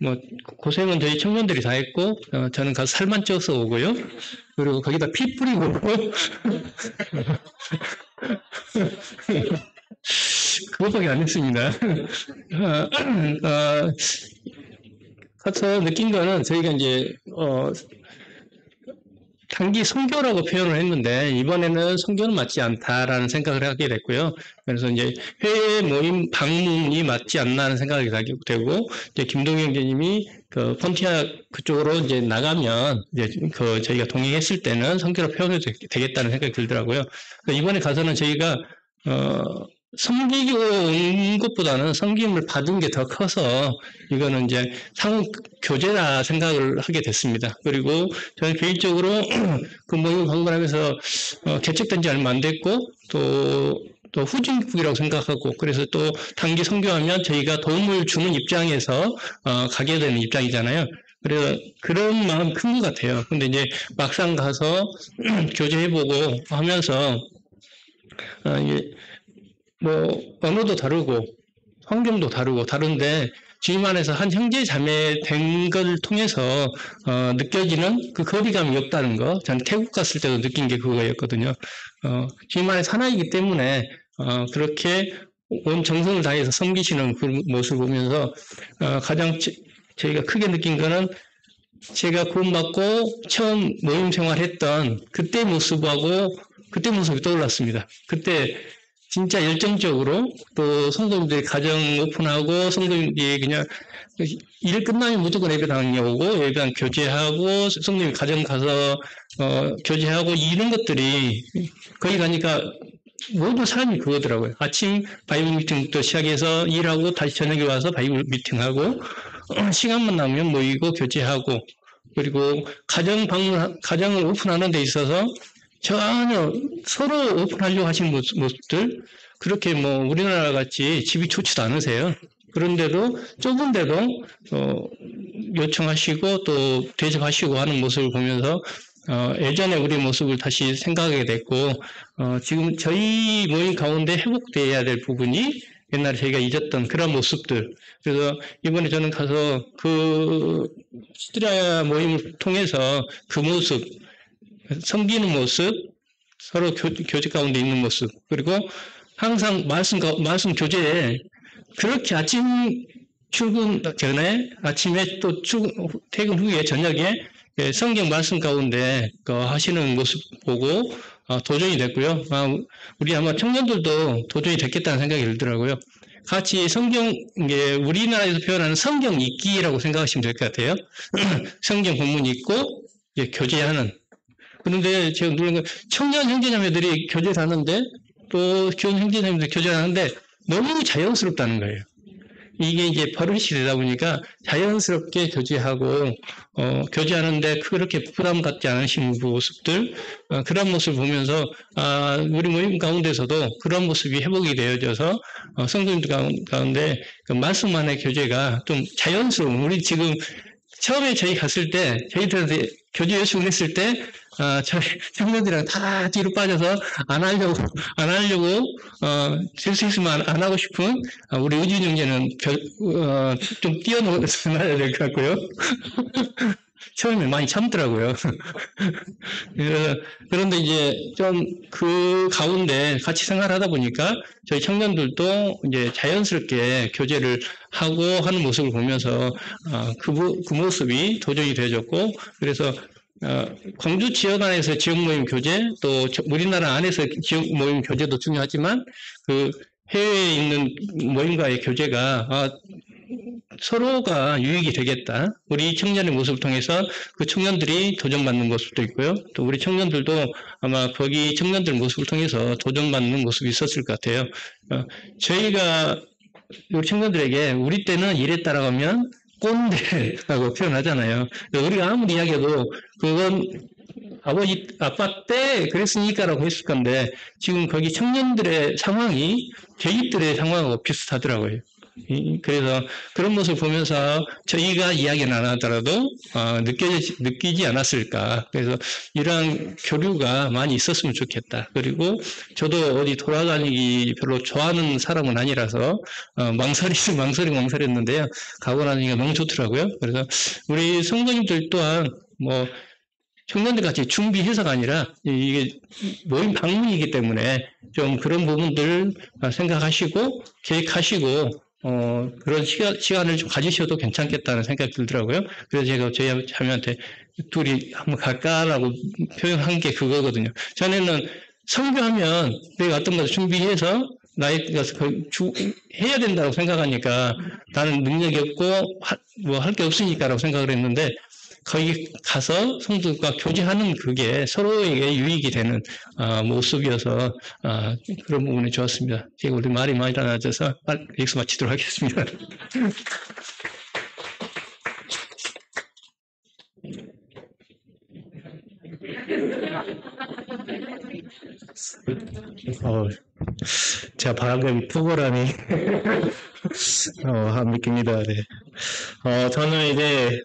뭐 고생은 저희 청년들이 다 했고, 저는 가서 살만 쪄서 오고요. 그리고 거기다 피 뿌리고 그것밖에 안 했습니다. 가서 느낀 거는 저희가 이제 단기 선교라고 표현을 했는데, 이번에는 선교는 맞지 않다라는 생각을 하게 됐고요. 그래서 이제 해외 모임 방문이 맞지 않나는 생각이 하게 되고, 이제 김동영 형제님이 폰티아 그쪽으로 이제 나가면 이제 저희가 동행했을 때는 선교로 표현해도 되겠다는 생각이 들더라고요. 이번에 가서는 저희가 섬기고 온 것보다는 섬김을 받은 게 더 커서 이거는 이제 상호 교제라 생각을 하게 됐습니다. 그리고 저는 개인적으로 그 모임 방문하면서 개척된 지 얼마 안 됐고 또 후진국이라고 생각하고, 그래서 또 단기 선교하면 저희가 도움을 주는 입장에서 가게 되는 입장이잖아요. 그래서 그런 마음 큰 것 같아요. 근데 이제 막상 가서 교제해보고 하면서 이게 뭐 언어도 다르고 환경도 다른데 주임 안에서 한 형제 자매 된 걸 통해서 느껴지는 그 거리감이 없다는 거, 저는 태국 갔을 때도 느낀 게 그거였거든요. 주임 안에서 하나이기 때문에 그렇게 온 정성을 다해서 섬기시는 그 모습을 보면서 가장 저희가 크게 느낀 거는, 제가 구원받고 처음 모임 생활했던 그때 모습하고 그때 모습이 떠올랐습니다. 그때 진짜 열정적으로, 또 성도님들이 가정 오픈하고, 성도님들이 그냥 일 끝나면 무조건 예배당에 오고, 예배당 교제하고, 성도님이 가정 가서 교제하고, 이런 것들이 거기 가니까 모든 사람이 그거더라고요. 아침 바이블 미팅부터 시작해서 일하고 다시 저녁에 와서 바이블 미팅하고, 시간만 나면 모이고 교제하고, 그리고 가정을 오픈하는 데 있어서 전혀 서로 오픈하려고 하시는 모습들, 그렇게 뭐 우리나라 같이 집이 좋지도 않으세요. 그런데도 좁은데도 요청하시고 또 대접하시고 하는 모습을 보면서 예전에 우리 모습을 다시 생각하게 됐고, 지금 저희 모임 가운데 회복돼야 될 부분이 옛날에 저희가 잊었던 그런 모습들. 그래서 이번에 저는 가서 그 시드라 모임을 통해서 그 모습, 섬기는 모습, 서로 교제 가운데 있는 모습, 그리고 항상 말씀 교재에 그렇게 아침 출근 전에, 아침에 또 퇴근 후에, 저녁에 성경 말씀 가운데 하시는 모습 보고 도전이 됐고요. 우리 아마 청년들도 도전이 됐겠다는 생각이 들더라고요. 같이 우리나라에서 표현하는 성경 읽기라고 생각하시면 될 것 같아요. 성경 본문 읽고 교제하는. 그런데 제가 놀란 건 청년 형제자매들이 교제를 하는데 또 교원 형제자매들이 교제를 하는데 너무 자연스럽다는 거예요. 이게 이제 버릇이 되다 보니까 자연스럽게 교제하고 교제하는데 그렇게 부담 갖지 않으신 모습들, 그런 모습을 보면서 우리 모임 가운데서도 그런 모습이 회복이 되어져서 성도님들 가운데 그 말씀 안의 교제가 좀 자연스러운, 우리 지금 처음에 저희 갔을 때 저희들한테 교제 요청을 했을 때 저희 청년들이랑 다 뒤로 빠져서 안 하려고 될 수 있으면 안 하고 싶은 우리 의준 형제는 좀 뛰어놀아야 될 것 같고요. 처음에 많이 참더라고요. 그런데 이제 좀 그 가운데 같이 생활하다 보니까 저희 청년들도 이제 자연스럽게 교제를 하고 하는 모습을 보면서 그 모습이 도전이 되어졌고, 그래서 광주 지역 안에서 지역 모임 교제, 또 우리나라 안에서 지역 모임 교제도 중요하지만 그 해외에 있는 모임과의 교제가 서로가 유익이 되겠다. 우리 청년의 모습을 통해서 그 청년들이 도전받는 모습도 있고요. 또 우리 청년들도 아마 거기 청년들 모습을 통해서 도전받는 모습이 있었을 것 같아요. 저희가 우리 청년들에게 우리 때는 이랬다라고 하면 꼰대라고 표현하잖아요. 우리가 아무리 이야기해도 그건 아빠 때 그랬으니까라고 했을 건데 지금 거기 청년들의 상황이 저희들의 상황하고 비슷하더라고요. 그래서 그런 모습을 보면서 저희가 이야기는 안 하더라도 느끼지 않았을까. 그래서 이러한 교류가 많이 있었으면 좋겠다. 그리고 저도 어디 돌아다니기 별로 좋아하는 사람은 아니라서 망설였는데요. 가고 나니까 너무 좋더라고요. 그래서 우리 성도님들 또한 청년들 같이 준비해서가 아니라 이게 모임 방문이기 때문에 좀 그런 부분들 생각하시고 계획하시고 그런 시간을 좀 가지셔도 괜찮겠다는 생각이 들더라고요. 그래서 제가 저희 자매한테 둘이 한번 갈까라고 표현한 게 그거거든요. 전에는 성교하면 내가 어떤 것을 준비해서 나이가 해야 된다고 생각하니까 나는 능력이 없고 할 게 없으니까라고 생각을 했는데 거기 가서 성도들과 교제하는 그게 서로에게 유익이 되는 모습이어서 그런 부분이 좋았습니다. 제가 우리 말이 많이 많아져서 여기서 마치도록 하겠습니다. 제가 바람잡이 투고라니 한 느낍니다. 네. 저는 이제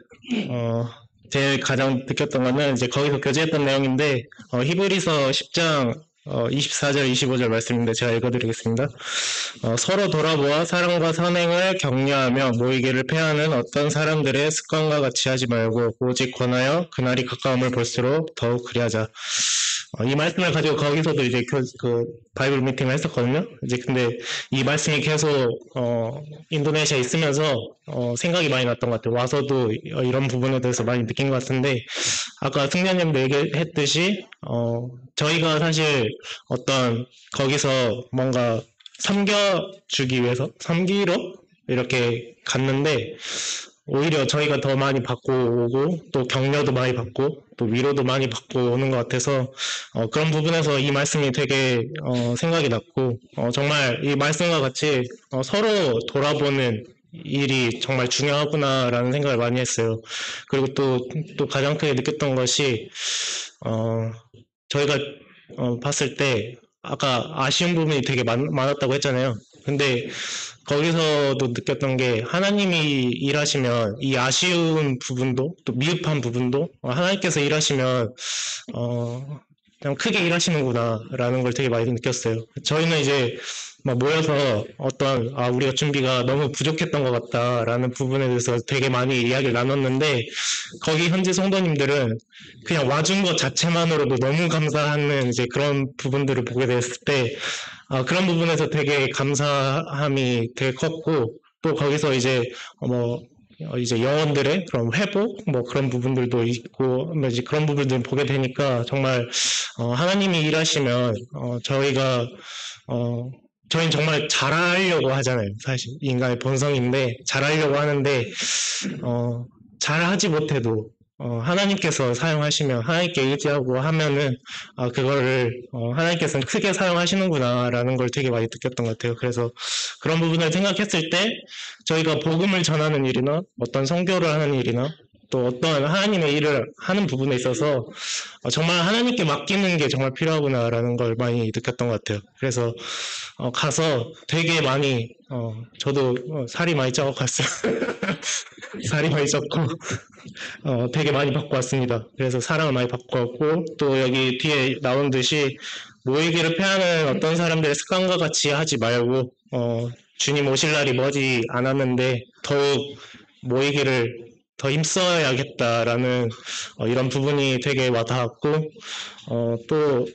제일 가장 느꼈던 거는 이제 거기서 교제했던 내용인데 히브리서 10장 24절 25절 말씀인데 제가 읽어드리겠습니다. 서로 돌아보아 사랑과 선행을 격려하며 모이기를 패하는 어떤 사람들의 습관과 같이 하지 말고 오직 권하여 그날이 가까움을 볼수록 더욱 그리하자. 이 말씀을 가지고 거기서도 이제 그 바이블 미팅을 했었거든요. 이제 근데 이 말씀이 계속 인도네시아에 있으면서 생각이 많이 났던 것 같아요. 와서도 이런 부분에 대해서 많이 느낀 것 같은데 아까 승자님도 얘기했듯이 저희가 사실 어떤 거기서 뭔가 섬겨주기 위해서 섬기러 이렇게 갔는데 오히려 저희가 더 많이 받고 오고 또 격려도 많이 받고 또 위로도 많이 받고 오는 것 같아서 그런 부분에서 이 말씀이 되게 생각이 났고 정말 이 말씀과 같이 서로 돌아보는 일이 정말 중요하구나라는 생각을 많이 했어요. 그리고 또 가장 크게 느꼈던 것이 저희가 봤을 때 아까 아쉬운 부분이 되게 많았다고 했잖아요. 근데 거기서도 느꼈던 게 하나님이 일하시면 이 아쉬운 부분도 또 미흡한 부분도 하나님께서 일하시면 그냥 크게 일하시는구나라는 걸 되게 많이 느꼈어요. 저희는 이제 막 모여서 어떤 우리가 준비가 너무 부족했던 것 같다라는 부분에 대해서 되게 많이 이야기를 나눴는데 거기 현지 성도님들은 그냥 와준 것 자체만으로도 너무 감사하는 이제 그런 부분들을 보게 됐을 때 그런 부분에서 되게 감사함이 되게 컸고, 또 거기서 이제 이제 영혼들의 그런 회복 뭐 그런 부분들도 있고 뭐 이제 그런 부분들 보게 되니까 정말 하나님이 일하시면 저희는 정말 잘하려고 하잖아요. 사실 인간의 본성인데 잘하려고 하는데 잘하지 못해도 하나님께서 사용하시면 하나님께 의지하고 하면은 그거를 하나님께서는 크게 사용하시는구나라는 걸 되게 많이 느꼈던 것 같아요. 그래서 그런 부분을 생각했을 때 저희가 복음을 전하는 일이나 어떤 선교를 하는 일이나 또 어떤 하나님의 일을 하는 부분에 있어서 정말 하나님께 맡기는 게 정말 필요하구나라는 걸 많이 느꼈던 것 같아요. 그래서 가서 되게 많이 저도 살이 많이 쪄 갔어요. 살이 많이 쪘고 되게 많이 받고 왔습니다. 그래서 사랑을 많이 받고 왔고 또 여기 뒤에 나온 듯이 모이기를 패하는 어떤 사람들의 습관과 같이 하지 말고 주님 오실 날이 머지 않았는데 더욱 모이기를 더 힘써야겠다라는 이런 부분이 되게 와닿았고 또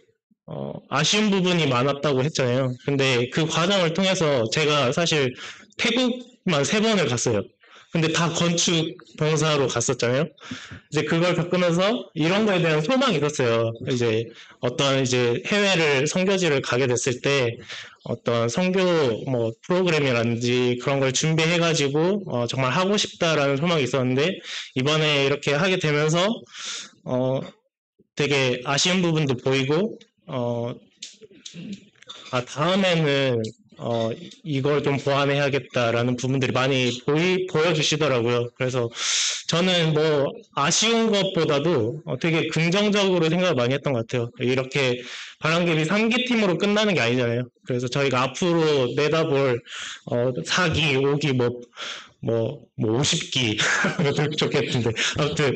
아쉬운 부분이 많았다고 했잖아요. 근데 그 과정을 통해서 제가 사실 태국만 3번을 갔어요. 근데 다 건축 봉사로 갔었잖아요. 이제 그걸 겪으면서 이런 거에 대한 소망이 있었어요. 이제 해외를 선교지를 가게 됐을 때 어떤 선교 뭐 프로그램이라든지 그런 걸 준비해가지고 정말 하고 싶다라는 소망이 있었는데 이번에 이렇게 하게 되면서 되게 아쉬운 부분도 보이고 다음에는 이걸 좀 보완해야겠다라는 부분들이 많이 보여주시더라고요. 그래서 저는 뭐 아쉬운 것보다도 되게 긍정적으로 생각을 많이 했던 것 같아요. 이렇게 바람개비 3기 팀으로 끝나는 게 아니잖아요. 그래서 저희가 앞으로 내다볼 4기, 5기, 50기 좋겠는데 아무튼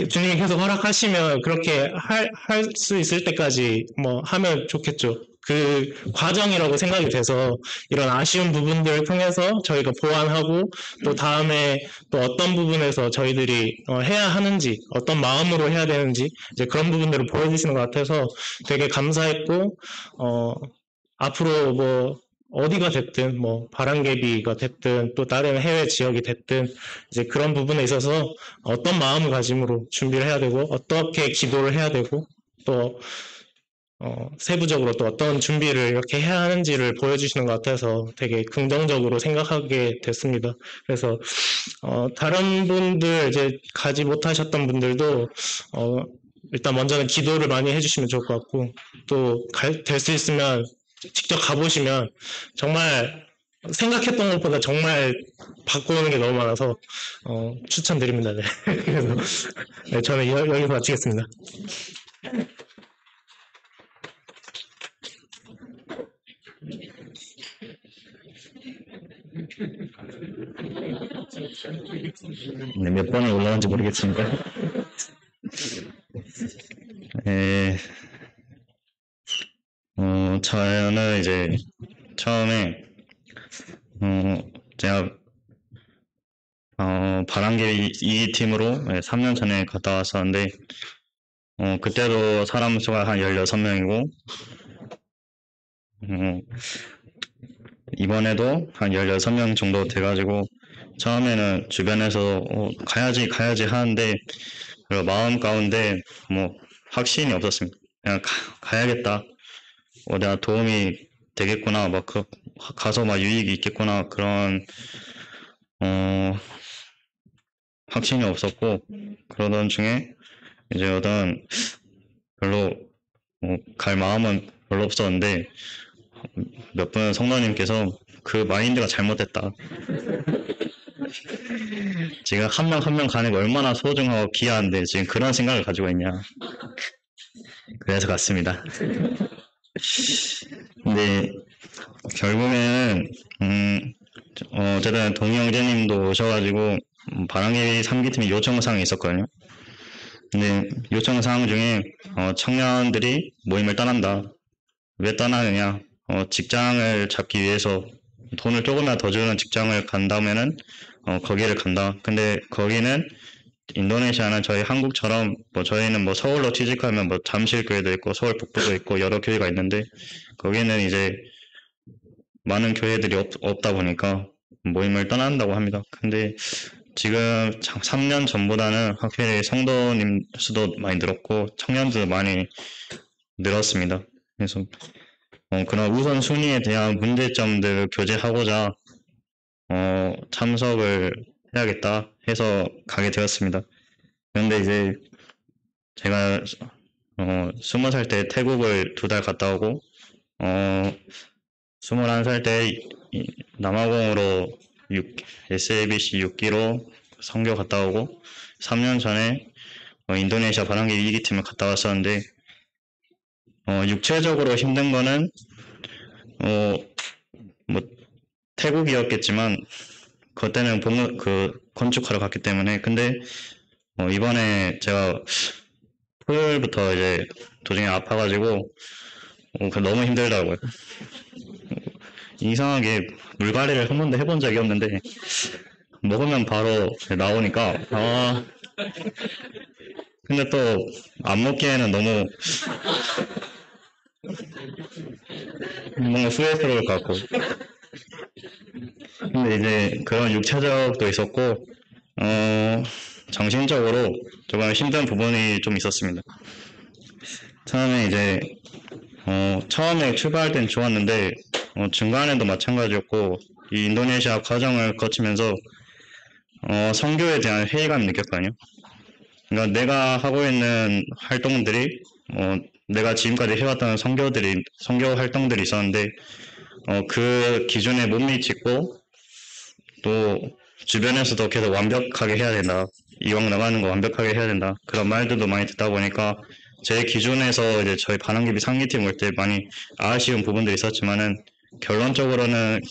주님이 계속 허락하시면 그렇게 할 수 있을 때까지 뭐 하면 좋겠죠. 그 과정이라고 생각이 돼서 이런 아쉬운 부분들을 통해서 저희가 보완하고 또 다음에 또 어떤 부분에서 저희들이 해야 하는지 어떤 마음으로 해야 되는지 이제 그런 부분들을 보여주시는 것 같아서 되게 감사했고 앞으로 뭐 어디가 됐든 뭐 바람개비가 됐든 또 다른 해외 지역이 됐든 이제 그런 부분에 있어서 어떤 마음가짐으로 준비를 해야 되고 어떻게 기도를 해야 되고 또 세부적으로 또 어떤 준비를 이렇게 해야 하는지를 보여주시는 것 같아서 되게 긍정적으로 생각하게 됐습니다. 그래서 다른 분들 이제 가지 못하셨던 분들도 일단 먼저는 기도를 많이 해주시면 좋을 것 같고 또 될 수 있으면 직접 가보시면 정말 생각했던 것보다 정말 바꾸는 게 너무 많아서 추천드립니다. 네. 그래서 네, 저는 여기서 마치겠습니다. 네, 몇 번에 올라온지 모르겠습니다. 네, 저는 이제 처음에 제가 바람개비 2기 팀으로 3년 전에 갔다 왔었는데 그때도 사람 수가 한 16명이고 이번에도 한 16명 정도 돼가지고 처음에는 주변에서 가야지 하는데 마음 가운데 뭐 확신이 없었습니다. 그냥 가야겠다. 내가 도움이 되겠구나. 막 가서 막 유익이 있겠구나. 그런 확신이 없었고 그러던 중에 이제 별로 갈 마음은 별로 없었는데 몇 분 성도님께서 그 마인드가 잘못됐다. 지금 한 명 한 명 가는 게 얼마나 소중하고 귀한데 지금 그런 생각을 가지고 있냐. 그래서 갔습니다. 근데 결국에는 어쨌든 동희 형제님도 오셔가지고 바람개비 3기팀이 요청사항이 있었거든요. 근데 요청사항 중에 청년들이 모임을 떠난다. 왜 떠나느냐? 직장을 잡기 위해서 돈을 조금이라도 더 주는 직장을 간다면은 거기를 간다. 근데 거기는 인도네시아는 저희 한국처럼 저희는 서울로 취직하면 잠실교회도 있고 서울 북부도 있고 여러 교회가 있는데 거기는 이제 많은 교회들이 없다 보니까 모임을 떠난다고 합니다. 근데 지금 3년 전보다는 확실히 성도님 수도 많이 늘었고 청년들도 많이 늘었습니다. 그래서 그런 우선순위에 대한 문제점들을 교제하고자 참석을 해야겠다 해서 가게 되었습니다. 그런데 이제 제가 20살 때 태국을 2달 갔다 오고 21살 때 남아공으로 SABC 6기로 선교 갔다 오고 3년 전에 인도네시아 바람개비 2기 팀을 갔다 왔었는데 육체적으로 힘든 거는 뭐 태국이었겠지만 그때는 건축하러 갔기 때문에 근데 이번에 제가 토요일부터 이제 도중에 아파가지고 너무 힘들더라고요. 이상하게 물갈이를 한 번도 해본 적이 없는데 먹으면 바로 나오니까 근데 또 안 먹기에는 너무 뭔가 후회스러울 것 같고 근데 이제 그런 육체적도 있었고 정신적으로 조금 힘든 부분이 좀 있었습니다. 처음에 이제 처음에 출발할 땐 좋았는데 중간에도 마찬가지였고 이 인도네시아 과정을 거치면서 선교에 대한 회의감을 느꼈거든요. 그러니까 내가 하고 있는 활동들이 내가 지금까지 해왔던 선교 활동들이 있었는데 그 기준에 못 미치고 또 주변에서도 계속 완벽하게 해야 된다. 이왕 나가는 거 완벽하게 해야 된다. 그런 말들도 많이 듣다 보니까 제 기준에서 이제 저희 바람개비 상기팀 올 때 많이 아쉬운 부분들이 있었지만은 결론적으로는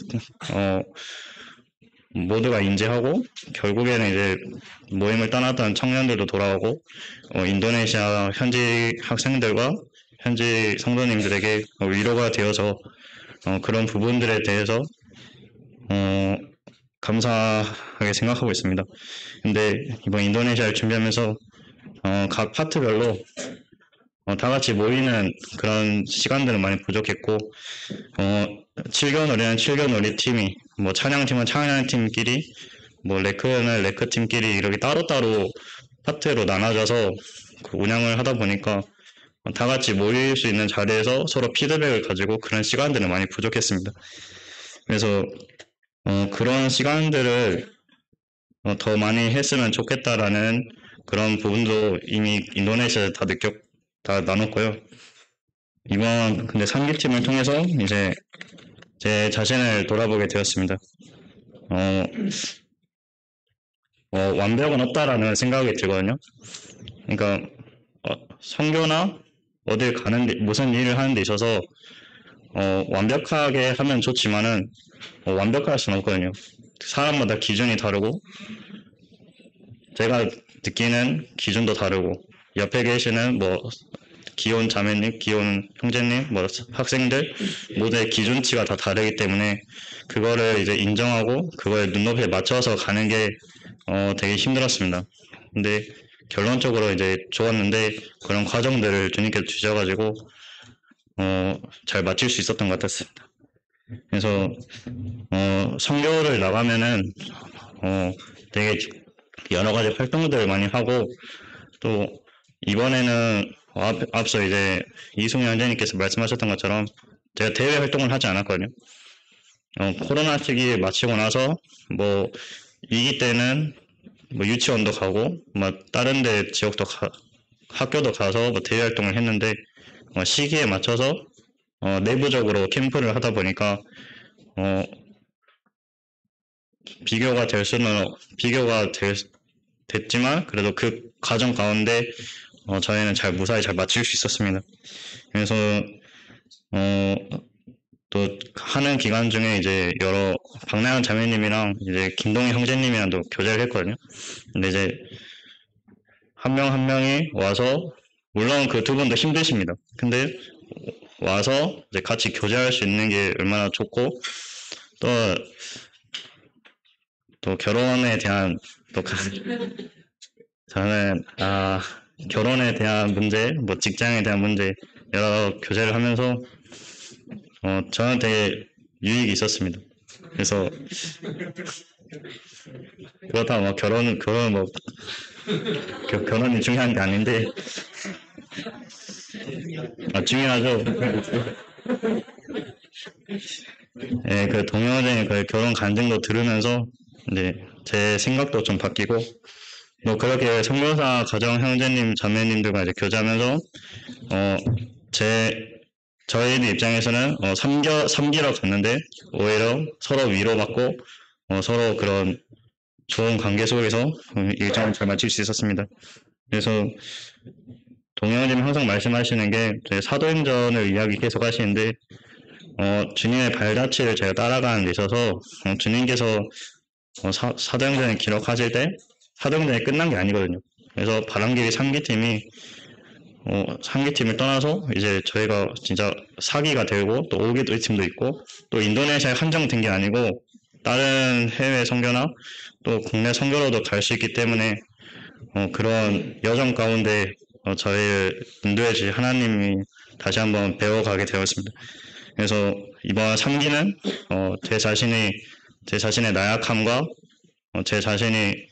모두가 인지하고 결국에는 이제 모임을 떠났던 청년들도 돌아오고 인도네시아 현지 학생들과 현지 성도님들에게 위로가 되어서 그런 부분들에 대해서 감사하게 생각하고 있습니다. 근데 이번 인도네시아를 준비하면서 각 파트별로 다 같이 모이는 그런 시간들은 많이 부족했고 7개월놀이는 7개월놀이 팀이 뭐 찬양팀은 찬양팀끼리 뭐 레크는 레크팀끼리 이렇게 따로따로 파트로 나눠져서 그 운영을 하다 보니까 다 같이 모일 수 있는 자리에서 서로 피드백을 가지고 그런 시간들은 많이 부족했습니다. 그래서 그런 시간들을 더 많이 했으면 좋겠다라는 그런 부분도 이미 인도네시아에 다 나눴고요. 이번 근데 상기팀을 통해서 이제 제 자신을 돌아보게 되었습니다. 완벽은 없다라는 생각이 들거든요. 그러니까 선교나 어딜 가는데 무슨 일을 하는 데 있어서 완벽하게 하면 좋지만은 완벽할 수는 없거든요. 사람마다 기준이 다르고 제가 느끼는 기준도 다르고 옆에 계시는 뭐 기혼 자매님, 기혼 형제님, 뭐 학생들 모두의 기준치가 다 다르기 때문에 그거를 이제 인정하고 그거에 눈높이에 맞춰서 가는 게 되게 힘들었습니다. 근데 결론적으로 이제 좋았는데 그런 과정들을 주님께서 주셔가지고 잘 마칠 수 있었던 것 같았습니다. 그래서 선교를 나가면은 되게 여러 가지 활동들을 많이 하고 또 이번에는 앞서 이제 이승현 원장님께서 말씀하셨던 것처럼 제가 대외 활동을 하지 않았거든요. 코로나 시기에 마치고 나서 뭐 2기 때는 뭐 유치원도 가고 뭐 다른 데 지역도 학교도 가서 뭐 대외 활동을 했는데 시기에 맞춰서 내부적으로 캠프를 하다 보니까 비교가 됐지만 그래도 그 과정 가운데 저희는 무사히 잘 마칠 수 있었습니다. 그래서 또 하는 기간 중에 이제 여러 박나연 자매님이랑 이제 김동희 형제님이랑도 교제를 했거든요. 근데 이제 한 명 한 명이 와서 물론 그 두 분도 힘드십니다. 근데 와서 이제 같이 교제할 수 있는 게 얼마나 좋고 또 결혼에 대한 저는 결혼에 대한 문제, 뭐 직장에 대한 문제 여러 교제를 하면서 저는 되게 유익이 있었습니다. 그래서 그렇다고 뭐 결혼은 뭐 결혼이 중요한 게 아닌데 중요하죠. 예, 그 동영상의 그 결혼 간증도 들으면서 이제 제 생각도 좀 바뀌고 뭐 그렇게 선교사 가정 형제님 자매님들과 이제 교제하면서 저희들 입장에서는 3기로 갔는데 오히려 서로 위로받고 서로 그런 좋은 관계 속에서 일정을 잘 마칠 수 있었습니다. 그래서 동영님 항상 말씀하시는 게 사도행전을 이야기 계속 하시는데 주님의 발자취를 제가 따라가는 데 있어서 주님께서 사도행전을 기록하실 때 사도행전이 끝난 게 아니거든요. 그래서 바람길이 상기팀을 떠나서 이제 저희가 진짜 4기가 되고 또 5기 팀도 있고 또 인도네시아에 한정된 게 아니고 다른 해외 선교나 또 국내 선교로도 갈 수 있기 때문에 그런 여정 가운데 저희를 인도해 주신 하나님이 다시 한번 배워가게 되었습니다. 그래서 이번 3기는 제 자신의 나약함과 제 자신의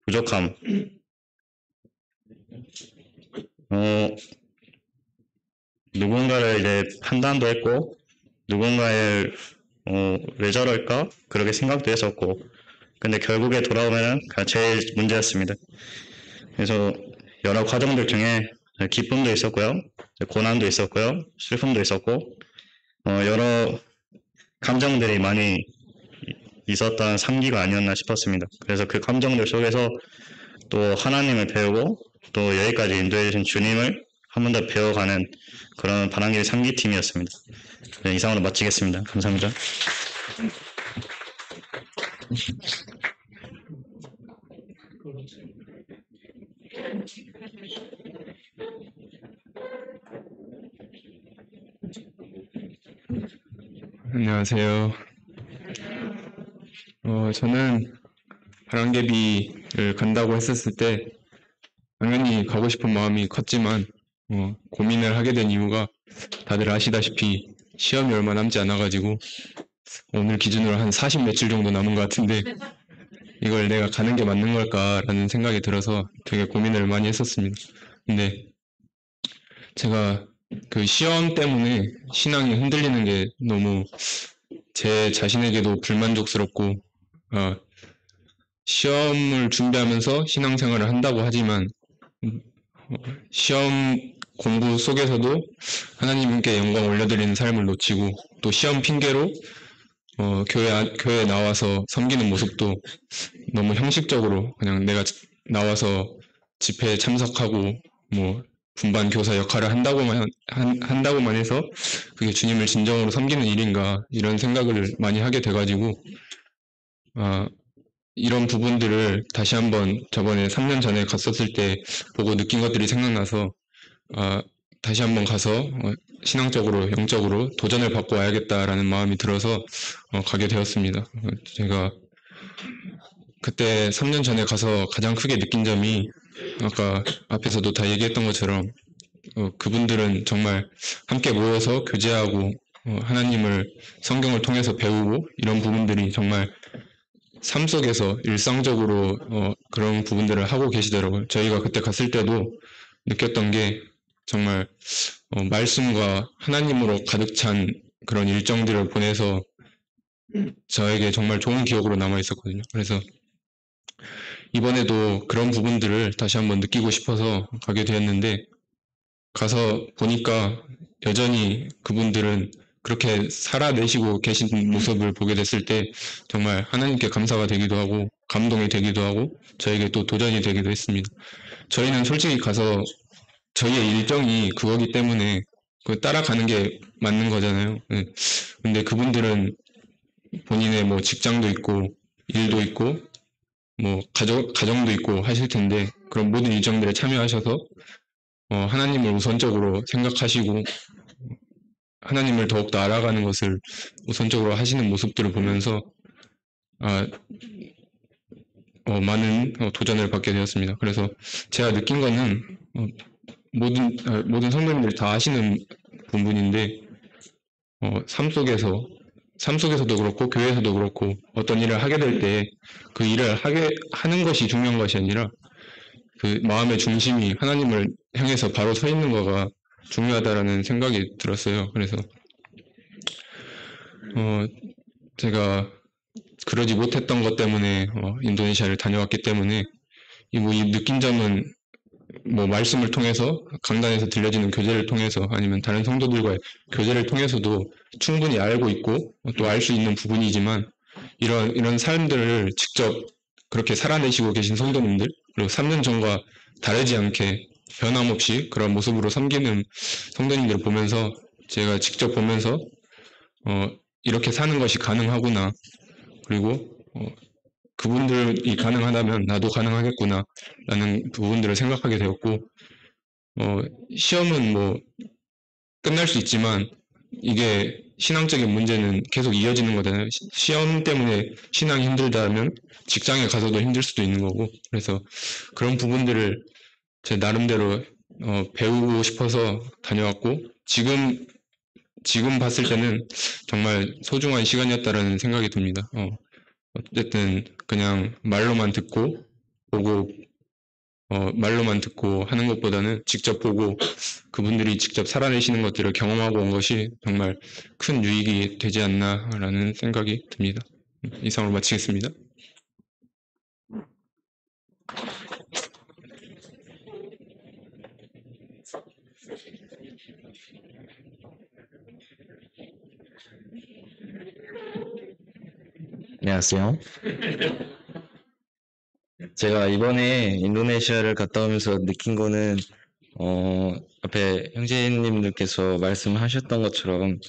부족함 누군가를 이제 판단도 했고 누군가를 왜 저럴까 그렇게 생각도 했었고 근데 결국에 돌아오면은 제일 문제였습니다. 그래서 여러 과정들 중에 기쁨도 있었고요, 고난도 있었고요, 슬픔도 있었고 여러 감정들이 많이 있었던 3기가 아니었나 싶었습니다. 그래서 그 감정들 속에서 또 하나님을 배우고 또 여기까지 인도해 주신 주님을 한 번 더 배워가는 그런 바람길 3기 팀이었습니다. 네, 이상으로 마치겠습니다. 감사합니다. 안녕하세요. 저는 바람개비를 간다고 했었을 때 당연히 가고 싶은 마음이 컸지만 고민을 하게 된 이유가 다들 아시다시피 시험이 얼마 남지 않아가지고 오늘 기준으로 한 40 며칠 정도 남은 것 같은데 이걸 내가 가는 게 맞는 걸까라는 생각이 들어서 되게 고민을 많이 했었습니다. 근데 제가 그 시험 때문에 신앙이 흔들리는 게 너무 제 자신에게도 불만족스럽고 시험을 준비하면서 신앙생활을 한다고 하지만 시험 공부 속에서도 하나님께 영광 올려드리는 삶을 놓치고 또 시험 핑계로 교회에 나와서 섬기는 모습도 너무 형식적으로 그냥 내가 나와서 집회에 참석하고 뭐 분반 교사 역할을 한다고만 해서 그게 주님을 진정으로 섬기는 일인가 이런 생각을 많이 하게 돼가지고 이런 부분들을 다시 한번 저번에 3년 전에 갔었을 때 보고 느낀 것들이 생각나서 다시 한번 가서 신앙적으로 영적으로 도전을 받고 와야겠다라는 마음이 들어서 가게 되었습니다. 제가 그때 3년 전에 가서 가장 크게 느낀 점이 아까 앞에서도 다 얘기했던 것처럼 그분들은 정말 함께 모여서 교제하고 하나님을 성경을 통해서 배우고 이런 부분들이 정말 삶 속에서 일상적으로 그런 부분들을 하고 계시더라고요. 저희가 그때 갔을 때도 느꼈던 게 정말 말씀과 하나님으로 가득 찬 그런 일정들을 보내서 저에게 정말 좋은 기억으로 남아 있었거든요. 그래서 이번에도 그런 부분들을 다시 한번 느끼고 싶어서 가게 되었는데 가서 보니까 여전히 그분들은 그렇게 살아내시고 계신 모습을 보게 됐을 때 정말 하나님께 감사가 되기도 하고 감동이 되기도 하고 저에게 또 도전이 되기도 했습니다. 저희는 솔직히 가서 저희의 일정이 그거기 때문에 그 따라가는 게 맞는 거잖아요. 근데 그분들은 본인의 뭐 직장도 있고 일도 있고 뭐 가정도 있고 하실 텐데 그런 모든 일정들에 참여하셔서 하나님을 우선적으로 생각하시고 하나님을 더욱더 알아가는 것을 우선적으로 하시는 모습들을 보면서 많은 도전을 받게 되었습니다. 그래서 제가 느낀 거는 모든 성도님들이 다 아시는 부분인데 삶 속에서 삶 속에서도 그렇고 교회에서도 그렇고 어떤 일을 하게 될 때 그 일을 하는 것이 중요한 것이 아니라 그 마음의 중심이 하나님을 향해서 바로 서 있는 거가 중요하다라는 생각이 들었어요. 그래서 제가 그러지 못했던 것 때문에 인도네시아를 다녀왔기 때문에 이 느낀 점은 뭐 말씀을 통해서 강단에서 들려지는 교제를 통해서 아니면 다른 성도들과의 교제를 통해서도 충분히 알고 있고 또 알 수 있는 부분이지만 이런 삶들을 직접 그렇게 살아내시고 계신 성도님들 그리고 3년 전과 다르지 않게 변함없이 그런 모습으로 섬기는 성도님들을 보면서 제가 직접 보면서 이렇게 사는 것이 가능하구나 그리고 그분들이 가능하다면 나도 가능하겠구나 라는 부분들을 생각하게 되었고 시험은 뭐 끝날 수 있지만 이게 신앙적인 문제는 계속 이어지는 거잖아요. 시험 때문에 신앙이 힘들다면 직장에 가서도 힘들 수도 있는 거고 그래서 그런 부분들을 제 나름대로 배우고 싶어서 다녀왔고 지금 봤을 때는 정말 소중한 시간이었다라는 생각이 듭니다. 어쨌든 그냥 말로만 듣고 보고 말로만 듣고 하는 것보다는 직접 보고 그분들이 직접 살아내시는 것들을 경험하고 온 것이 정말 큰 유익이 되지 않나라는 생각이 듭니다. 이상으로 마치겠습니다. 안녕하세요. 제가 이번에 인도네시아를 갔다 오면서 느낀 거는, 앞에 형제님들께서 말씀하셨던 것처럼,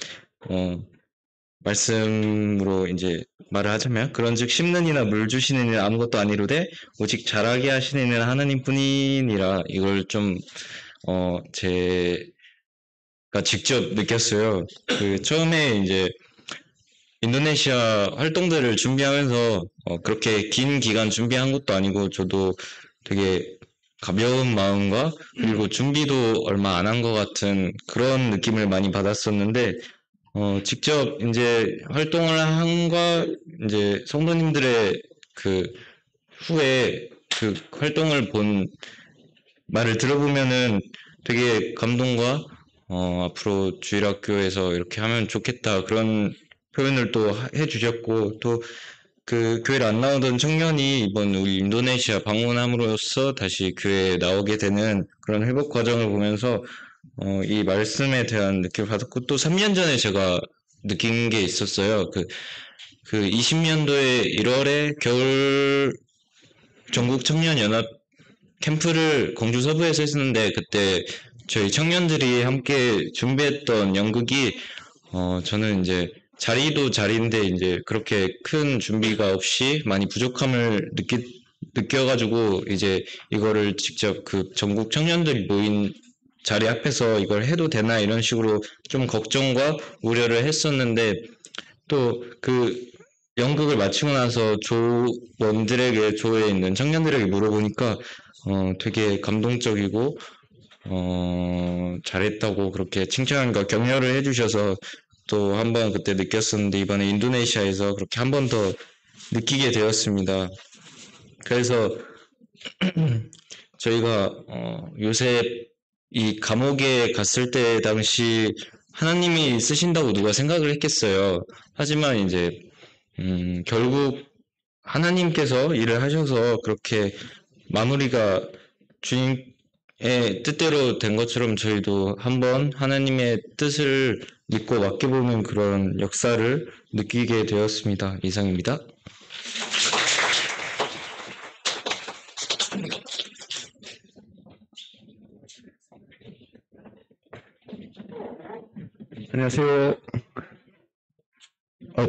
말씀으로 이제 말을 하자면, 그런즉 심는 이나 물 주시는 이는 아무것도 아니로되, 오직 자라게 하시는 이는 하나님 뿐이니라, 이걸 좀, 제가 직접 느꼈어요. 처음에 이제, 인도네시아 활동들을 준비하면서 그렇게 긴 기간 준비한 것도 아니고 저도 되게 가벼운 마음과 그리고 준비도 얼마 안 한 것 같은 그런 느낌을 많이 받았었는데 직접 이제 활동을 한과 이제 성도님들의 그 후에 그 활동을 본 말을 들어보면은 되게 감동과 앞으로 주일학교에서 이렇게 하면 좋겠다 그런 표현을 또 해주셨고 또 그 교회를 안 나오던 청년이 이번 우리 인도네시아 방문함으로써 다시 교회에 나오게 되는 그런 회복 과정을 보면서 이 말씀에 대한 느낌을 받았고 또 3년 전에 제가 느낀 게 있었어요. 그 20년도에 1월에 겨울 전국 청년연합 캠프를 공주 서부에서 했었는데 그때 저희 청년들이 함께 준비했던 연극이 저는 이제 자리도 자리인데 이제 그렇게 큰 준비가 없이 많이 부족함을 느껴가지고 이제 이거를 직접 그 전국 청년들이 모인 자리 앞에서 이걸 해도 되나 이런 식으로 좀 걱정과 우려를 했었는데 또 그 연극을 마치고 나서 조에 있는 청년들에게 물어보니까 되게 감동적이고 잘했다고 그렇게 칭찬과 격려를 해주셔서 또 한 번 그때 느꼈었는데 이번에 인도네시아에서 그렇게 한 번 더 느끼게 되었습니다. 그래서 저희가 요새 이 감옥에 갔을 때 당시 하나님이 쓰신다고 누가 생각을 했겠어요. 하지만 이제 결국 하나님께서 일을 하셔서 그렇게 마무리가 주님의 뜻대로 된 것처럼 저희도 한번 하나님의 뜻을 믿고 맡겨보는 그런 역사를 느끼게 되었습니다. 이상입니다. 안녕하세요.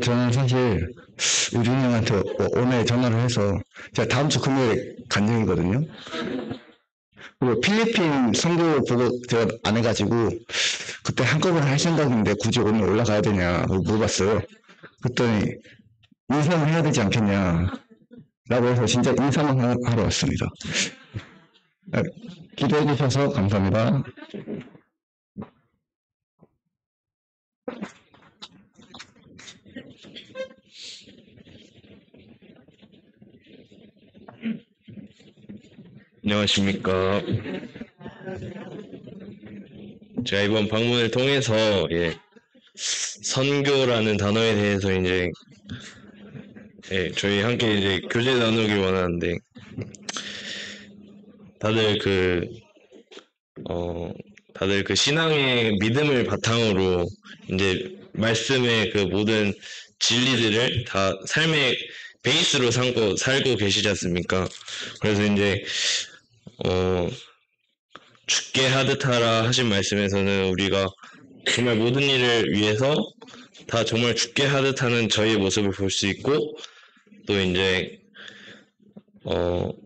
저는 사실 유준이 형한테 오늘 전화를 해서 제가 다음 주 금요일에 간 중이거든요. 그리고 필리핀 선교 보고 제가 안 해가지고 그때 한꺼번에 할 생각인데 굳이 오늘 올라가야 되냐 물어봤어요. 그랬더니 인사만 해야 되지 않겠냐 라고 해서 진짜 인사만 하러 왔습니다. 기도해 주셔서 감사합니다. 안녕하십니까. 제가 이번 방문을 통해서 선교라는 단어에 대해서 이제 저희 함께 이제 교제 나누길 원하는데 다들 다들 그 신앙의 믿음을 바탕으로 이제 말씀의 그 모든 진리들을 다 삶의 베이스로 삼고 살고 계시지 않습니까? 그래서 이제 죽게 하듯 하라 하신 말씀에서는 우리가 정말 모든 일을 위해서 다 정말 죽게 하듯 하는 저희의 모습을 볼 수 있고 또 이제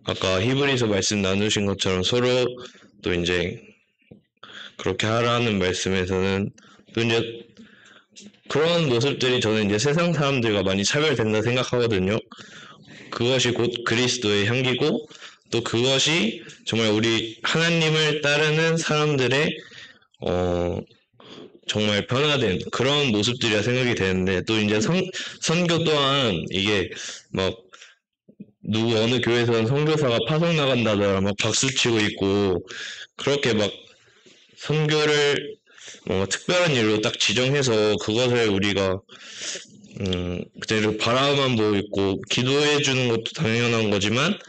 아까 히브리서 말씀 나누신 것처럼 서로 또 이제 그렇게 하라는 말씀에서는 또 이제 그런 모습들이 저는 이제 세상 사람들과 많이 차별된다 생각하거든요. 그것이 곧 그리스도의 향기고 또 그것이 정말 우리 하나님을 따르는 사람들의 정말 변화된 그런 모습들이라 생각이 되는데 또 이제 선교 또한 이게 막 누구 어느 교회에서는 선교사가 파송 나간다더라 막 박수치고 있고 그렇게 막 선교를 뭔가 특별한 일로 딱 지정해서 그것을 우리가 그대로 바라만 보고 있고 기도해 주는 것도 당연한 거지만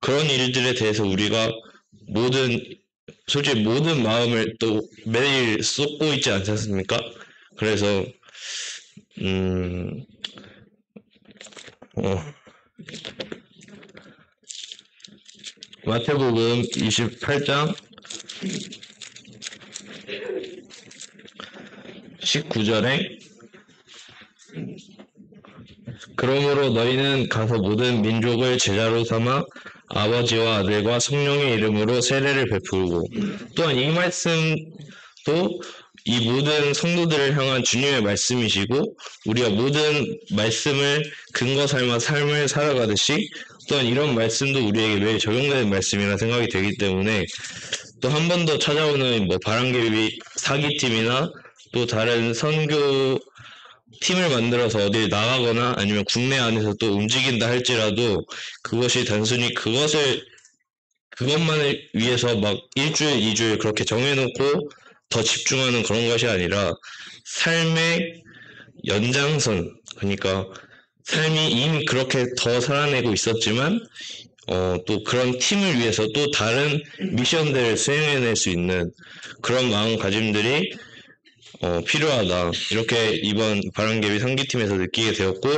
그런 일들에 대해서 우리가 솔직히 모든 마음을 또 매일 쏟고 있지 않지 않습니까? 그래서 마태복음 28장 19절에 그러므로 너희는 가서 모든 민족을 제자로 삼아 아버지와 아들과 성령의 이름으로 세례를 베풀고 또한 이 말씀도 이 모든 성도들을 향한 주님의 말씀이시고 우리가 모든 말씀을 근거 삼아 삶을 살아가듯이 또한 이런 말씀도 우리에게 매일 적용되는 말씀이라 생각이 되기 때문에 또 한 번 더 찾아오는 뭐 바람개비 사기팀이나 또 다른 선교 팀을 만들어서 어디 나가거나 아니면 국내 안에서 또 움직인다 할지라도 그것이 단순히 그것만을 위해서 막 일주일, 2주일 그렇게 정해놓고 더 집중하는 그런 것이 아니라 삶의 연장선, 그러니까 삶이 이미 그렇게 더 살아내고 있었지만 또 그런 팀을 위해서 또 다른 미션들을 수행해낼 수 있는 그런 마음가짐들이 필요하다. 이렇게 이번 바람개비 상기팀에서 느끼게 되었고,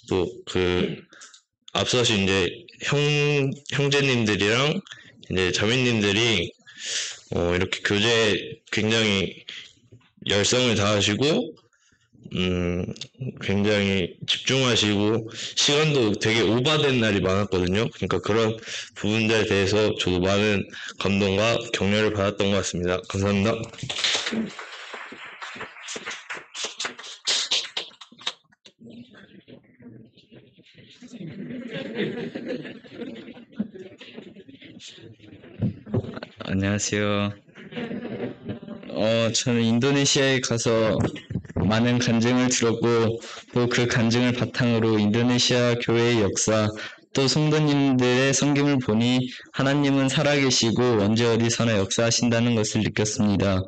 또 앞서서 이제 형제님들이랑 이제 자매님들이 이렇게 교제에 굉장히 열성을 다하시고, 굉장히 집중하시고, 시간도 되게 오버된 날이 많았거든요. 그러니까 그런 부분들에 대해서 저도 많은 감동과 격려를 받았던 것 같습니다. 감사합니다. 안녕하세요. 저는 인도네시아에 가서 많은 간증을 들었고 또 그 간증을 바탕으로 인도네시아 교회의 역사 또 성도님들의 섬김을 보니 하나님은 살아계시고 언제 어디서나 역사하신다는 것을 느꼈습니다.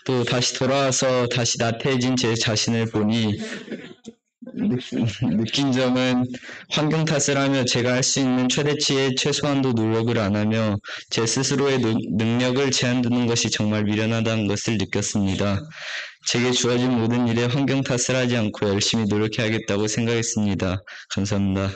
또 다시 돌아와서 다시 나태해진 제 자신을 보니 느낀 점은 환경 탓을 하며 제가 할 수 있는 최대치의 최소한도 노력을 안 하며 제 스스로의 능력을 제한두는 것이 정말 미련하다는 것을 느꼈습니다. 제게 주어진 모든 일에 환경 탓을 하지 않고 열심히 노력해야겠다고 생각했습니다. 감사합니다.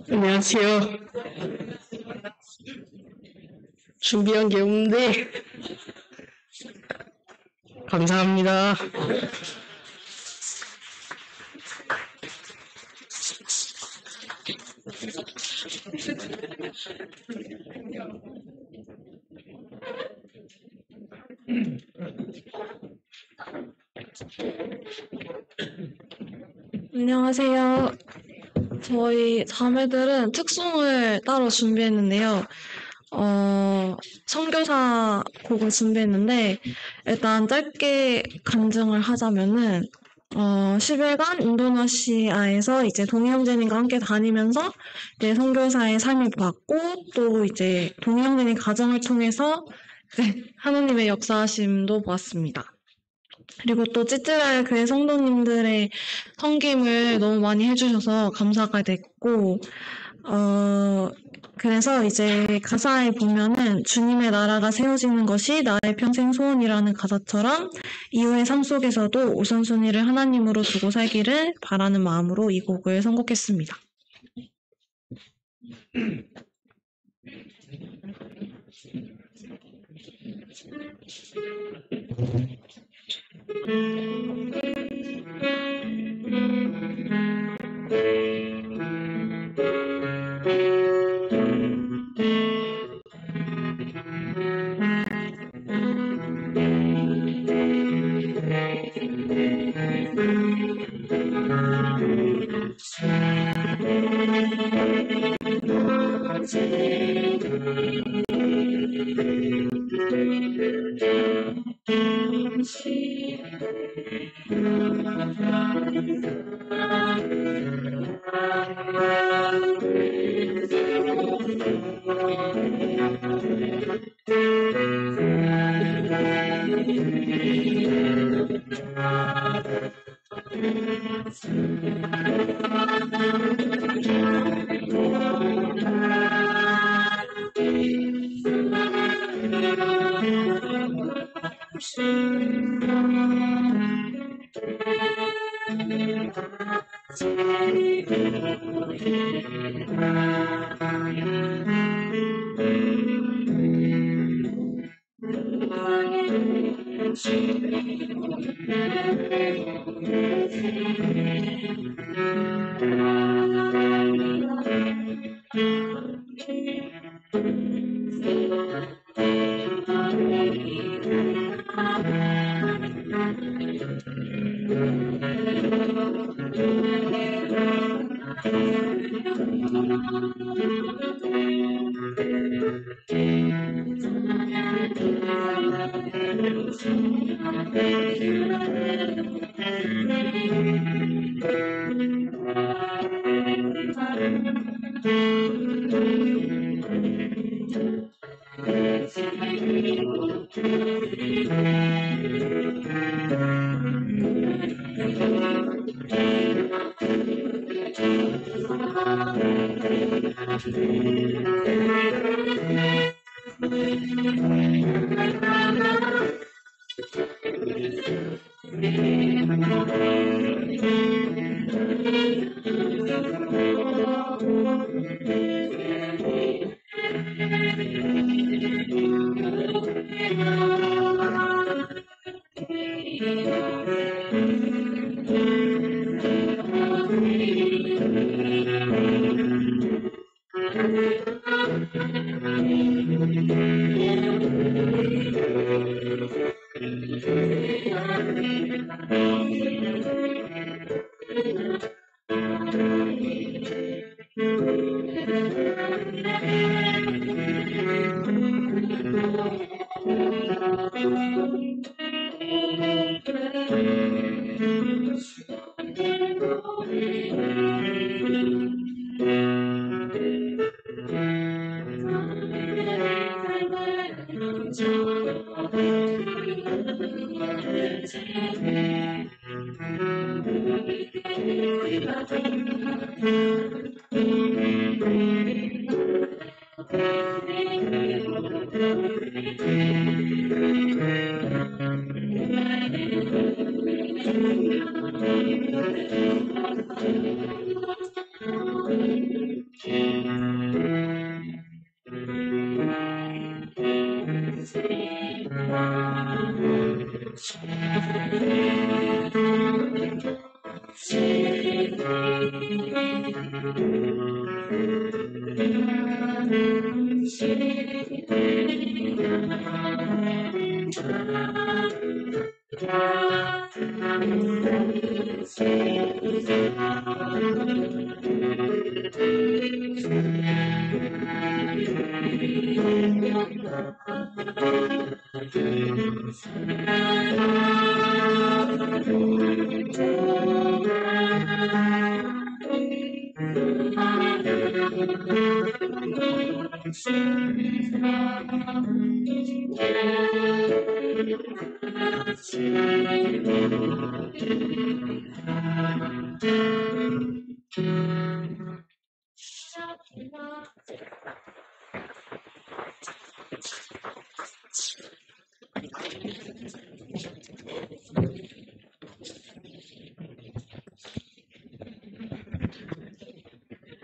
안녕하세요. 준비한 게 없는데 감사합니다. 안녕하세요. 저희 자매들은 특송을 따로 준비했는데요. 선교사 곡을 준비했는데, 일단 짧게 간증을 하자면은, 10일간 인도네시아에서 이제 동희 형제님과 함께 다니면서 이제 선교사의 삶을 봤고, 또 이제 동희 형제님 가정을 통해서 하나님의 역사하심도 보았습니다. 그리고 또 찌찌라의 교회 성도님들의 섬김을 너무 많이 해주셔서 감사가 됐고, 그래서 이제 가사에 보면은 주님의 나라가 세워지는 것이 나의 평생 소원이라는 가사처럼 이후의 삶 속에서도 우선순위를 하나님으로 두고 살기를 바라는 마음으로 이 곡을 선곡했습니다.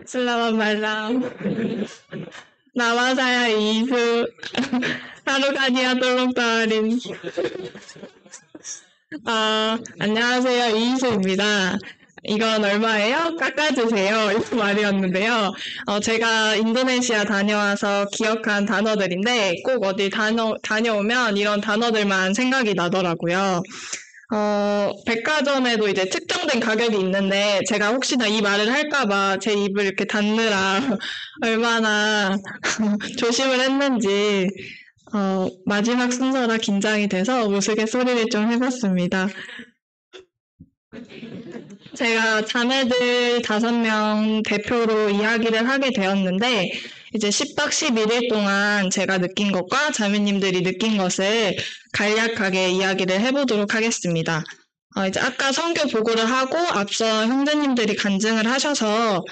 Selamat malam. Nama saya Isu. 하루간이야 똘롱따린. 안녕하세요. 이희수입니다. 이건 얼마예요? 깎아주세요. 이런 말이었는데요. 제가 인도네시아 다녀와서 기억한 단어들인데 꼭 어디 다녀오면 이런 단어들만 생각이 나더라고요. 백화점에도 이제 특정된 가격이 있는데 제가 혹시나 이 말을 할까봐 제 입을 이렇게 닫느라 얼마나 조심을 했는지 마지막 순서라 긴장이 돼서 우스갯소리를 좀 해봤습니다. 제가 자매들 5명 대표로 이야기를 하게 되었는데 이제 10박 11일 동안 제가 느낀 것과 자매님들이 느낀 것을 간략하게 이야기를 해보도록 하겠습니다. 이제 아까 선교 보고를 하고 앞서 형제님들이 간증을 하셔서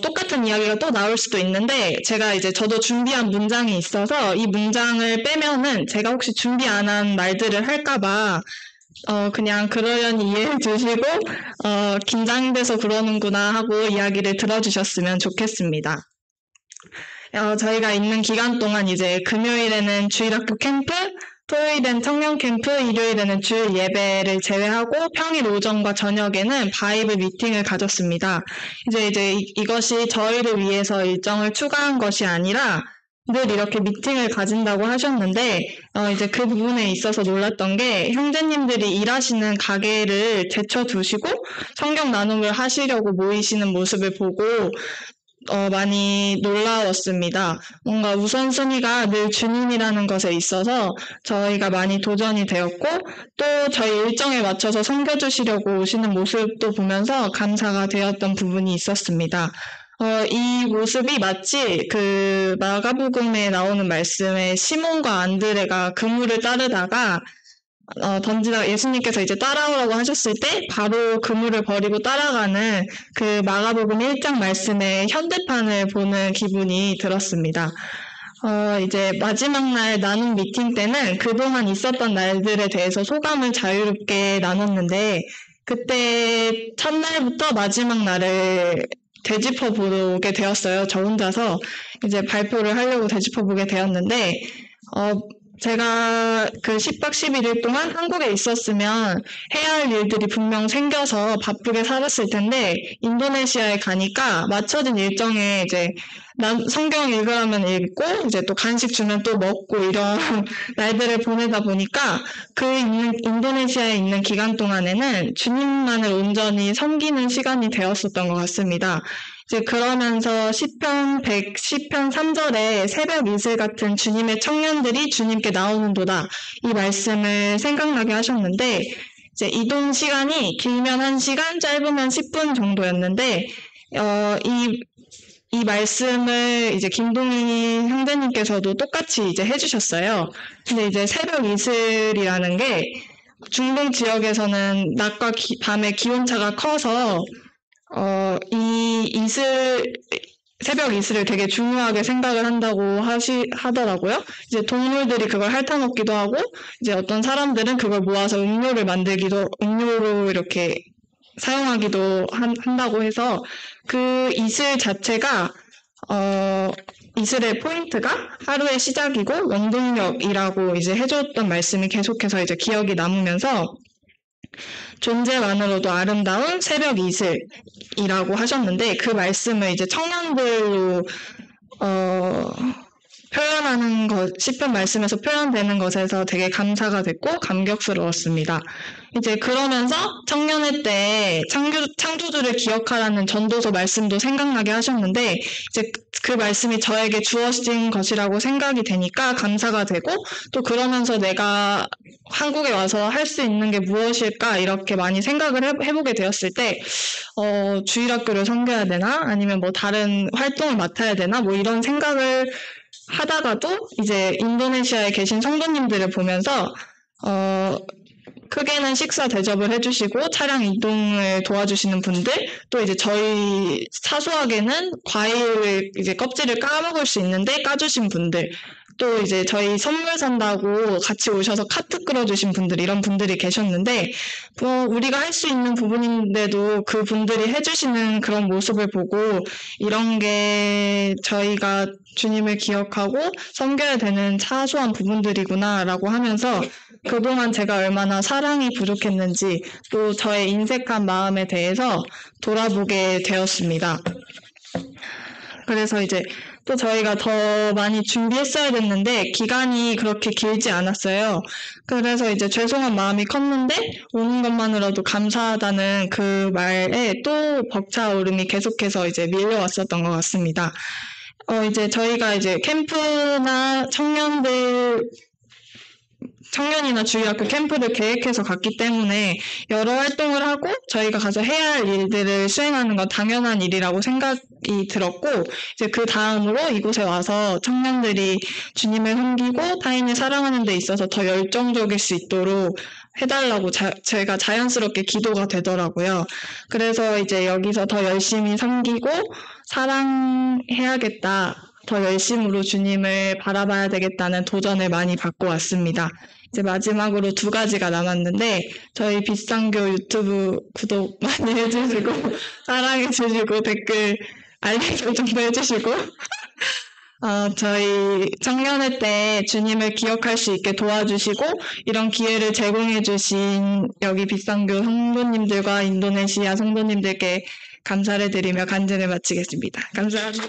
똑같은 이야기가 또 나올 수도 있는데 제가 이제 저도 준비한 문장이 있어서 이 문장을 빼면은 제가 혹시 준비 안 한 말들을 할까봐 그냥 그러려니 이해해 주시고 긴장돼서 그러는구나 하고 이야기를 들어주셨으면 좋겠습니다. 저희가 있는 기간 동안 이제 금요일에는 주일학교 캠프, 토요일엔 청년 캠프, 일요일에는 주일 예배를 제외하고 평일 오전과 저녁에는 바이블 미팅을 가졌습니다. 이제 이것이 저희를 위해서 일정을 추가한 것이 아니라 늘 이렇게 미팅을 가진다고 하셨는데 이제 그 부분에 있어서 놀랐던 게 형제님들이 일하시는 가게를 제쳐두시고 성경 나눔을 하시려고 모이시는 모습을 보고 많이 놀라웠습니다. 뭔가 우선순위가 늘 주님이라는 것에 있어서 저희가 많이 도전이 되었고 또 저희 일정에 맞춰서 섬겨주시려고 오시는 모습도 보면서 감사가 되었던 부분이 있었습니다. 이 모습이 마치 그 마가복음에 나오는 말씀에 시몬과 안드레가 그물을 따르다가 던지다가 예수님께서 이제 따라오라고 하셨을 때 바로 그물을 버리고 따라가는 그 마가복음 1장 말씀의 현대판을 보는 기분이 들었습니다. 이제 마지막 날 나눔 미팅 때는 그동안 있었던 날들에 대해서 소감을 자유롭게 나눴는데 그때 첫날부터 마지막 날을 되짚어 보게 되었어요. 저 혼자서 이제 발표를 하려고 되짚어 보게 되었는데 제가 그 10박 11일 동안 한국에 있었으면 해야 할 일들이 분명 생겨서 바쁘게 살았을 텐데 인도네시아에 가니까 맞춰진 일정에 이제 성경 읽으라면 읽고 이제 또 간식 주면 또 먹고 이런 날들을 보내다 보니까 그 인도네시아에 있는 기간 동안에는 주님만을 온전히 섬기는 시간이 되었었던 것 같습니다. 이제 그러면서 시편 110편 3절에 새벽 이슬 같은 주님의 청년들이 주님께 나오는도다 이 말씀을 생각나게 하셨는데 이제 이동 시간이 길면 1시간, 짧으면 10분 정도였는데 이 말씀을 이제 김동희 형제님께서도 똑같이 이제 해주셨어요. 근데 이제 새벽 이슬이라는 게 중동 지역에서는 낮과 밤의 기온차가 커서 이 새벽 이슬을 되게 중요하게 생각을 한다고 하더라고요. 이제 동물들이 그걸 핥아먹기도 하고, 이제 어떤 사람들은 그걸 모아서 음료로 이렇게 사용하기도 한다고 해서, 그 이슬 자체가, 이슬의 포인트가 하루의 시작이고, 원동력이라고 이제 해줬던 말씀이 계속해서 이제 기억이 남으면서, 존재만으로도 아름다운 새벽 이슬이라고 하셨는데 그 말씀을 이제 청년들로 표현하는 것, 시편 말씀에서 표현되는 것에서 되게 감사가 됐고 감격스러웠습니다. 이제 그러면서 청년회 때 창조주를 기억하라는 전도서 말씀도 생각나게 하셨는데 이제 그 말씀이 저에게 주어진 것이라고 생각이 되니까 감사가 되고 또 그러면서 내가 한국에 와서 할 수 있는 게 무엇일까 이렇게 많이 생각을 해보게 되었을 때 주일학교를 섬겨야 되나 아니면 뭐 다른 활동을 맡아야 되나 뭐 이런 생각을 하다가도 이제 인도네시아에 계신 성도님들을 보면서 크게는 식사 대접을 해주시고 차량 이동을 도와주시는 분들, 또 이제 저희 사소하게는 과일 이제 껍질을 까먹을 수 있는데 까주신 분들, 또 이제 저희 선물 산다고 같이 오셔서 카트 끌어주신 분들, 이런 분들이 계셨는데, 우리가 할 수 있는 부분인데도 그 분들이 해주시는 그런 모습을 보고, 이런 게 저희가 주님을 기억하고 섬겨야 되는 사소한 부분들이구나라고 하면서, 그동안 제가 얼마나 사랑이 부족했는지, 또 저의 인색한 마음에 대해서 돌아보게 되었습니다. 그래서 이제 또 저희가 더 많이 준비했어야 됐는데 기간이 그렇게 길지 않았어요. 그래서 이제 죄송한 마음이 컸는데 오는 것만으로도 감사하다는 그 말에 또 벅차오름이 계속해서 이제 밀려왔었던 것 같습니다. 이제 저희가 이제 캠프나 청년이나 주일학교 캠프를 계획해서 갔기 때문에 여러 활동을 하고 저희가 가서 해야 할 일들을 수행하는 건 당연한 일이라고 생각이 들었고 이제 그 다음으로 이곳에 와서 청년들이 주님을 섬기고 타인을 사랑하는 데 있어서 더 열정적일 수 있도록 해달라고 제가 자연스럽게 기도가 되더라고요. 그래서 이제 여기서 더 열심히 섬기고 사랑해야겠다. 더 열심으로 주님을 바라봐야 되겠다는 도전을 많이 받고 왔습니다. 이제 마지막으로 2가지가 남았는데 저희 빛상교 유튜브 구독 많이 해주시고 사랑해주시고 댓글 알림 설정도 해주시고 저희 청년회 때 주님을 기억할 수 있게 도와주시고 이런 기회를 제공해주신 여기 빛상교 성도님들과 인도네시아 성도님들께 감사를 드리며 간증을 마치겠습니다. 감사합니다.